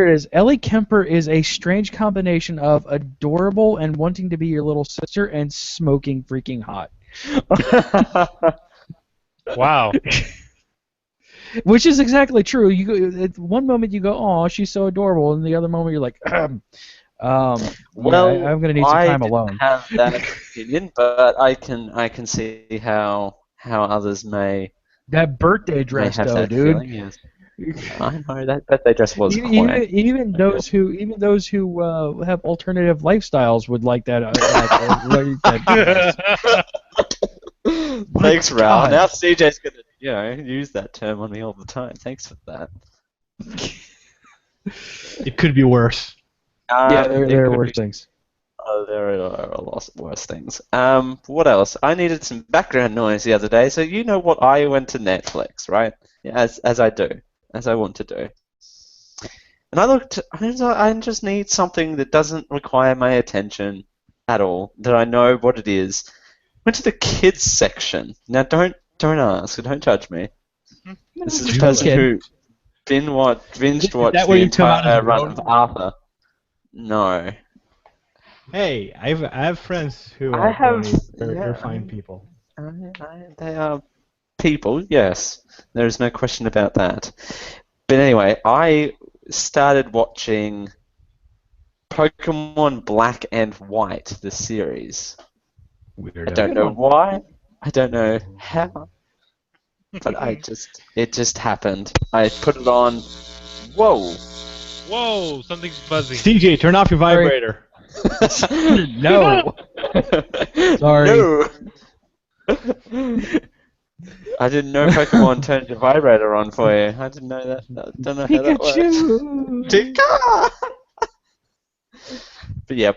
it is. Ellie Kemper is a strange combination of adorable and wanting to be your little sister and smoking freaking hot. Wow. Which is exactly true. At one moment you go, "Oh, she's so adorable," and the other moment you're like, Well, yeah, I'm gonna need some time alone. I have that opinion, but I can see how others may. That birthday dress, have though, that dude. feeling, yes. I know that birthday dress was quite. Even those who have alternative lifestyles would like that. Thanks, Raul. God. Now CJ's gonna use that term on me all the time. Thanks for that. It could be worse. Yeah, there are worse things. There are a lot worse things. What else? I needed some background noise the other day, so you know what? I went to Netflix, right? As I do, as I want to do. And I looked. I just need something that doesn't require my attention at all. That I know what it is. Went to the kids section. Now don't ask. Don't judge me. This is a person who binged watched the entire run of Arthur. No. Hey, I have friends who are they're fine people. They are people, yes. There is no question about that. But anyway, I started watching Pokemon Black and White, the series. Weird. I don't know why. I don't know how. But it just happened. I put it on. Whoa! Whoa! Something's buzzing. CJ, turn off your vibrator. No. Sorry. No. I didn't know Pokemon turned your vibrator on for you. I didn't know that. I don't know how that works. Pikachu! But yeah,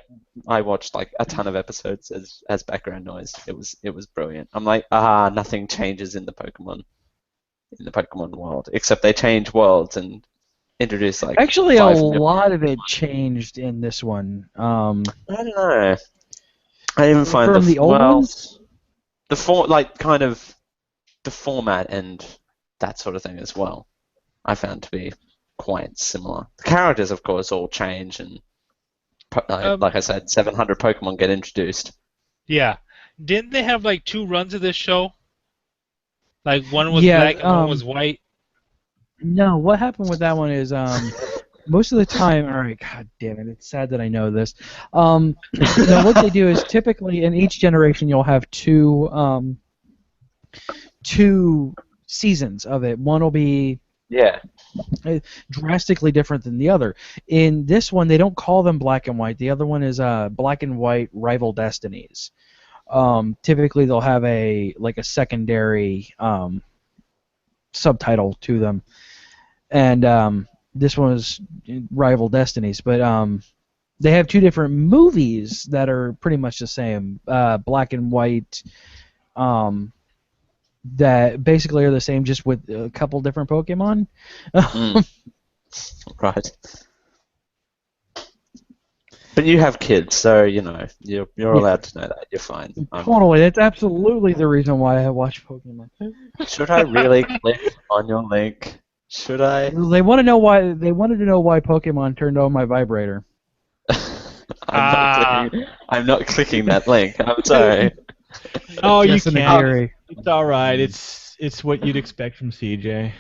I watched like a ton of episodes as background noise. It was brilliant. I'm like, nothing changes in the Pokemon world except they change worlds and introduce like. Actually, a lot of it changed in this one. I don't know. I even find from the old ones. The format and that sort of thing as well. I found to be quite similar. The characters, of course, all change and. Like I said, 700 Pokemon get introduced. Yeah. Didn't they have like 2 runs of this show? Like one was black and one was white? No, what happened with that one is most of the time, alright, god damn it, it's sad that I know this. Now what they do is typically in each generation you'll have two seasons of it. One will be drastically different than the other. In this one, they don't call them Black and White. The other one is Black and White Rival Destinies. Typically, they'll have a secondary subtitle to them, and this one is Rival Destinies. But they have 2 different movies that are pretty much the same, Black and White. That basically are the same, just with a couple different Pokemon. Right. But you have kids, so you know you're allowed to know that. You're fine. Totally, that's absolutely the reason why I watch Pokemon. Should I really click on your link? Should I? They want to know why. They wanted to know why Pokemon turned on my vibrator. I'm not clicking that link. I'm sorry. Oh, you can't. It's all right. It's what you'd expect from CJ.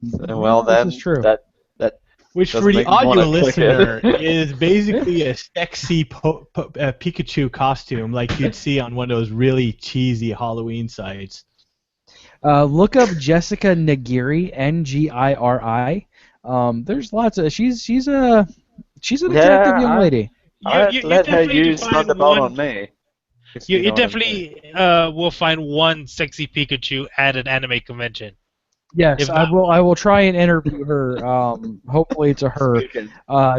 Well, then this is true. That which for the audio listener is basically a sexy Pikachu costume, like you'd see on one of those really cheesy Halloween sites. Look up Jessica Nagiri, Ngiri. There's lots of she's an attractive young lady. Let her use Thunderbolt on me. You definitely will find one sexy Pikachu at an anime convention. Yes, I will try and interview her. Hopefully, to her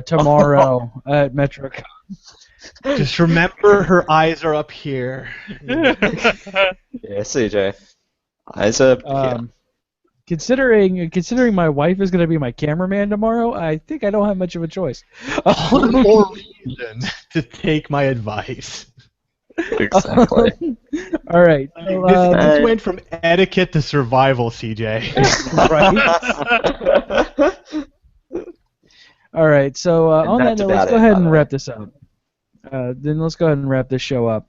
tomorrow at MetroCon. Just remember, her eyes are up here. Yeah, CJ. Eyes up here. Considering my wife is going to be my cameraman tomorrow, I think I don't have much of a choice. One more reason to take my advice. Exactly. All right. So, this went from etiquette to survival, CJ. Right. All right. So on that note, let's go ahead and wrap this up. Then let's go ahead and wrap this show up.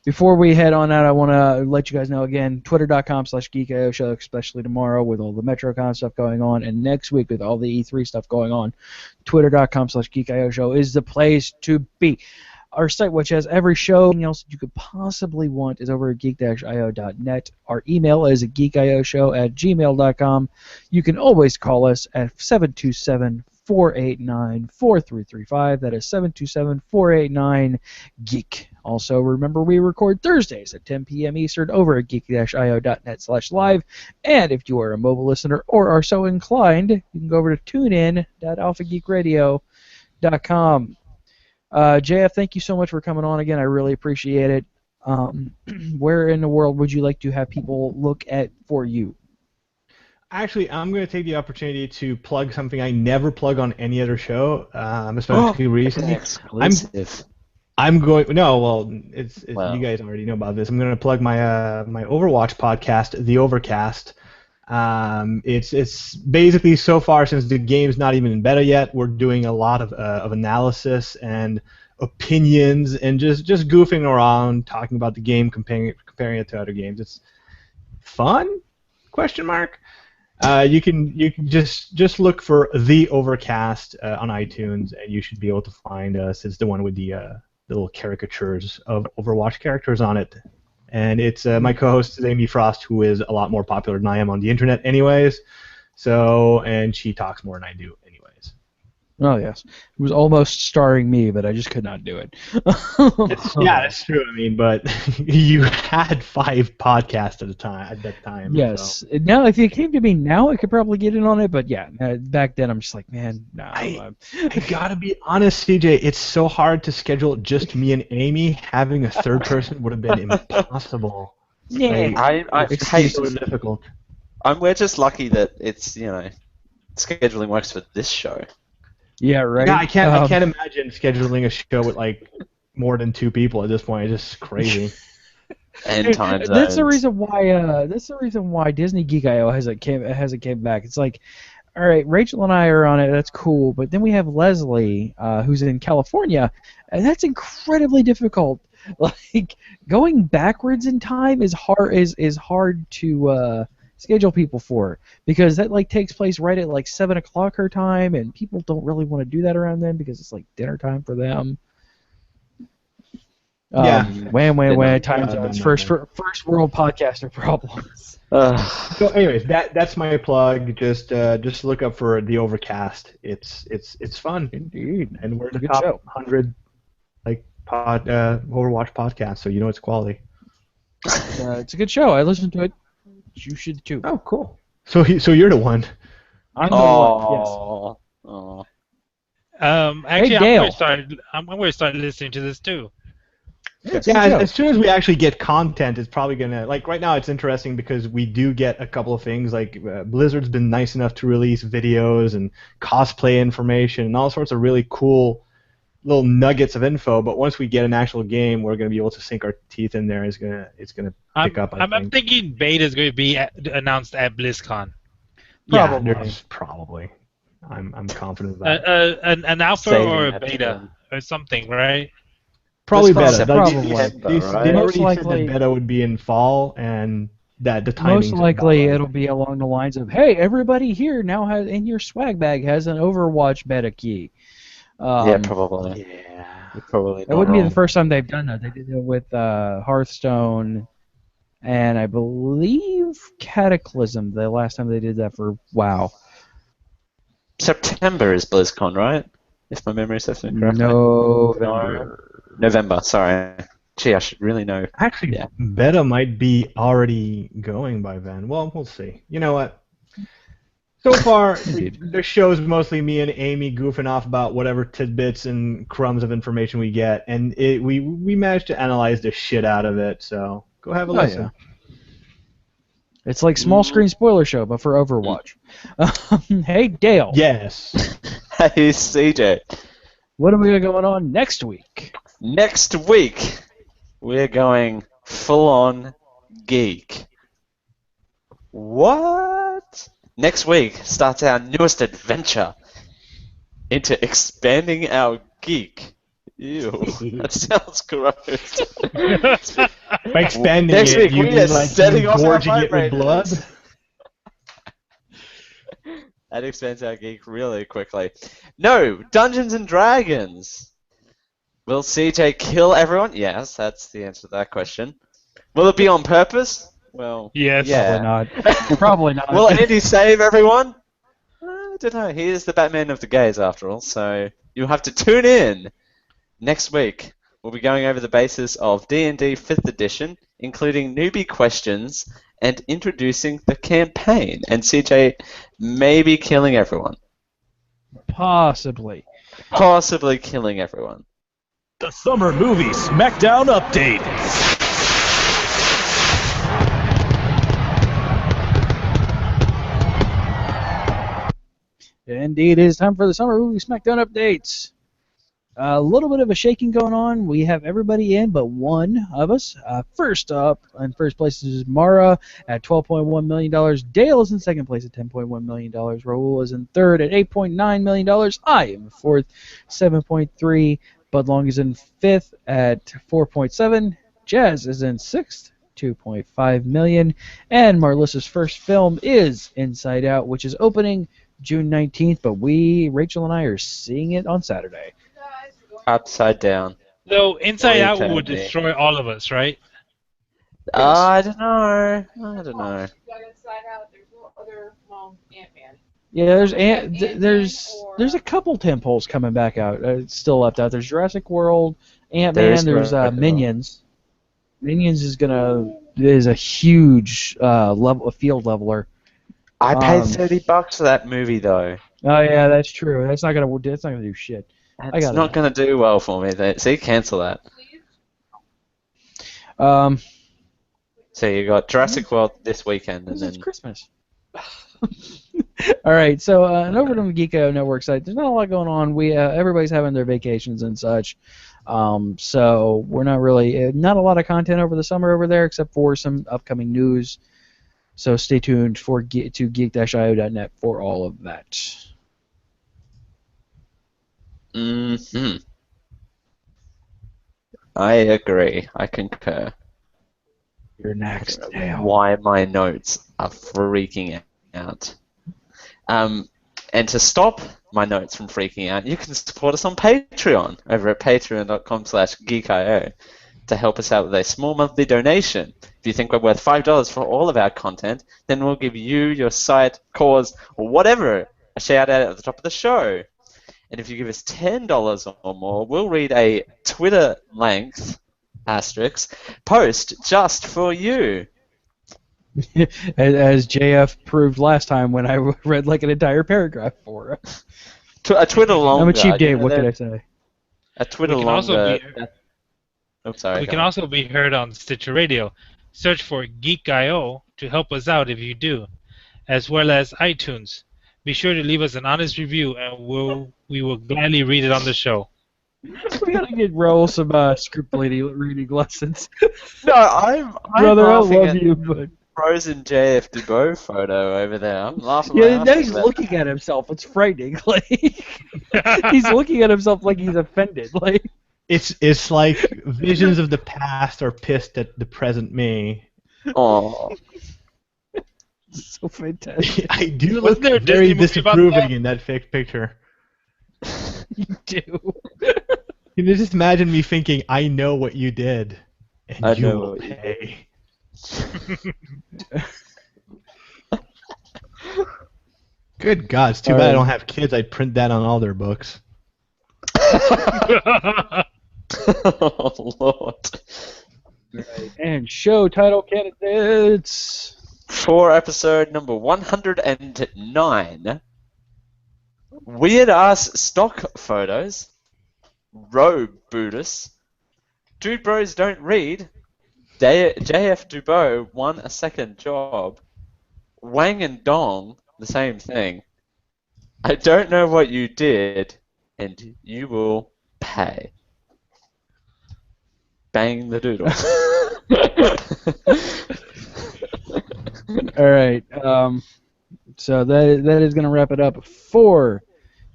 Before we head on out, I want to let you guys know again, twitter.com/geekio show, especially tomorrow with all the MetroCon stuff going on, and next week with all the E3 stuff going on. Twitter.com/geekio show is the place to be. Our site, which has every show and else you could possibly want, is over at geek-io.net. Our email is at geekioshow@gmail.com. You can always call us at 727-489-4335. That is 727-489-GEEK. Also, remember we record Thursdays at 10 p.m. Eastern over at geek-io.net/live. And if you are a mobile listener or are so inclined, you can go over to tunein.alphageekradio.com. JF, thank you so much for coming on again. I really appreciate it. Where in the world would you like to have people look at for you? Actually, I'm going to take the opportunity to plug something I never plug on any other show, especially recently. I'm going. No, well, it's you guys already know about this. I'm going to plug my my Overwatch podcast, The Overcast. It's basically, so far, since the game's not even in beta yet, we're doing a lot of analysis and opinions and just goofing around, talking about the game, comparing it to other games. It's fun? ? You can just look for The Overcast on iTunes, and you should be able to find us. It's the one with the little caricatures of Overwatch characters on it. And it's my co-host is Amy Frost, who is a lot more popular than I am on the internet anyways. And she talks more than I do anyways. Oh, yes. It was almost starring me, but I just could not do it. Yeah, that's true. I mean, but you had 5 podcasts at that time. Yes. So. Now, if it came to me now, I could probably get in on it, but yeah, back then I'm just like, man, no. I gotta be honest, CJ, it's so hard to schedule just me and Amy. Having a third person would have been impossible. Yeah. It's so difficult. We're just lucky that it's, scheduling works for this show. Yeah, right. Yeah, I can't imagine scheduling a show with like more than 2 people at this point. It's just crazy. And time zones. That's the reason why. That's the reason why Disney Geek.io hasn't came back. It's like, all right, Rachel and I are on it. That's cool, but then we have Leslie, who's in California, and that's incredibly difficult. Like going backwards in time is hard to schedule people for, because that like takes place right at like 7 o'clock her time, and people don't really want to do that around then because it's like dinner time for them. Wham, time zones. First world podcaster problems. So, anyways, that's my plug. Just look up for The Overcast. It's fun. Indeed. And we're the Good top show. 100 Overwatch podcast, so you know it's quality. It's a good show. I listened to it. You should too. Oh, cool. So you're the one. I'm the one. Oh. Actually, Hey, I'm going to start listening to this too. Yeah, as soon as we actually get content, it's probably gonna, like, right now it's interesting because we do get a couple of things, like Blizzard's been nice enough to release videos and cosplay information and all sorts of really cool little nuggets of info. But once we get an actual game, we're gonna be able to sink our teeth in there. It's gonna pick up. I'm thinking beta is going to be announced at BlizzCon. Probably. I'm confident of that. An alpha or a beta or something, right? Probably beta. They Most already said likely, that beta would be in fall, and that the timing. Most likely, it'll be along the lines of, "Hey, everybody here now has in your swag bag has an Overwatch beta key." Yeah, probably. Yeah, probably. It wouldn't be the first time they've done that. They did it with Hearthstone, and I believe Cataclysm. The last time they did that for WoW. September is BlizzCon, right? If my memory serves me correctly. November, sorry. Gee, I should really know. Actually, beta might be already going by then. Well, we'll see. You know what? So far, the show's mostly me and Amy goofing off about whatever tidbits and crumbs of information we get, and we managed to analyze the shit out of it. So go have a listen. Yeah. It's like small screen spoiler show, but for Overwatch. Hey, Dale. Yes. Hey, CJ. What are we going on next week? Next week, we're going full-on geek. What? Next week starts our newest adventure into expanding our geek. Ew, that sounds gross. By expanding Next week, you we mean are like setting off our gorging it with blood? That expands our geek really quickly. No, Dungeons and Dragons. Will CJ kill everyone? Yes, that's the answer to that question. Will it be on purpose? Well, yes. yeah. Probably not. Probably not. Will Andy save everyone? I don't know. He is the Batman of the gays, after all, so you'll have to tune in. Next week, we'll be going over the basis of D&D 5th edition, including newbie questions and introducing the campaign. And CJ may be killing everyone. Possibly. Possibly killing everyone. The Summer Movie Smackdown Update. Indeed, it is time for the Summer Movie Smackdown updates. A little bit of a shaking going on. We have everybody in but one of us. First up, in first place is Mara at $12.1 million. Dale is in second place at $10.1 million. Raul is in third at $8.9 million. I am in fourth, $7.3. Bud Long is in fifth at $4.7. Jazz is in sixth, $2.5 million. And Marlissa's first film is Inside Out, which is opening June 19th, but Rachel and I, are seeing it on Saturday. Upside down. So Inside Out would destroy all of us, right? I don't know. I don't know. Inside Out, there's no other Ant-Man. Yeah, there's a couple tentpoles coming back out. It's still left out. There's Jurassic World, Ant-Man. There's Minions. Minions is a huge field leveler. I paid $30 for that movie though. Oh yeah, that's true. That's not gonna do shit. It's not gonna do well for me. See, cancel that. So you got Jurassic World this weekend, and then it's Christmas. All right, so and over on the Geek.io network site, there's not a lot going on. Everybody's having their vacations and such, so we're not a lot of content over the summer over there, except for some upcoming news. So stay tuned to geek-io.net for all of that. Mm-hmm. I agree. I concur. You're next, Dale. Why my notes are freaking out. And to stop my notes from freaking out, you can support us on Patreon over at patreon.com/geekio to help us out with a small monthly donation. If you think we're worth $5 for all of our content, then we'll give you, your site, cause, or whatever a shout out at the top of the show. And if you give us $10 or more, we'll read a Twitter-length post just for you. As JF proved last time when I read like an entire paragraph for her. A Twitter longer. I'm a cheap date, what can I say? A Twitter longer. We can also be heard on Stitcher Radio. Search for Geek.io to help us out if you do, as well as iTunes. Be sure to leave us an honest review, and we will gladly read it on the show. We gotta get Raul some script reading lessons. No, I'm brother, I laughing love you, but frozen JF Dubeau photo over there. I'm laughing. Yeah, now he's looking at himself. It's frightening. Like he's looking at himself like he's offended. Like it's like visions of the past are pissed at the present me. Oh. So fantastic. I do look very disapproving in that fake picture. You do. Can you just imagine me thinking, I know what you did, and you will pay. Good God, it's too bad I don't have kids. I'd print that on all their books. Oh, Lord. Right. And show title candidates. for episode number 109, weird ass stock photos, reboot, Dude Bros Don't Read, JF Dubeau won a second job, Wang and Dong, the same thing. I don't know what you did, and you will pay. Bang the doodle. All right. So that is going to wrap it up for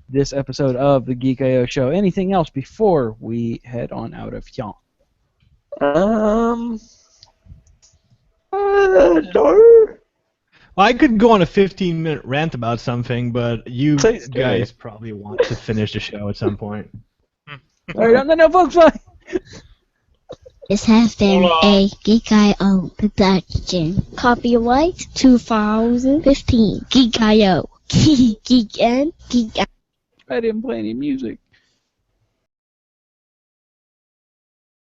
this episode of the Geek.io show. Anything else before we head on out of here? No. Well, I could go on a 15-minute rant about something, but you guys probably want to finish the show at some point. All right, no, folks, bye. This has been a Geek.io production. Copyright 2015. Geek.io. Geek and Geek out. I didn't play any music.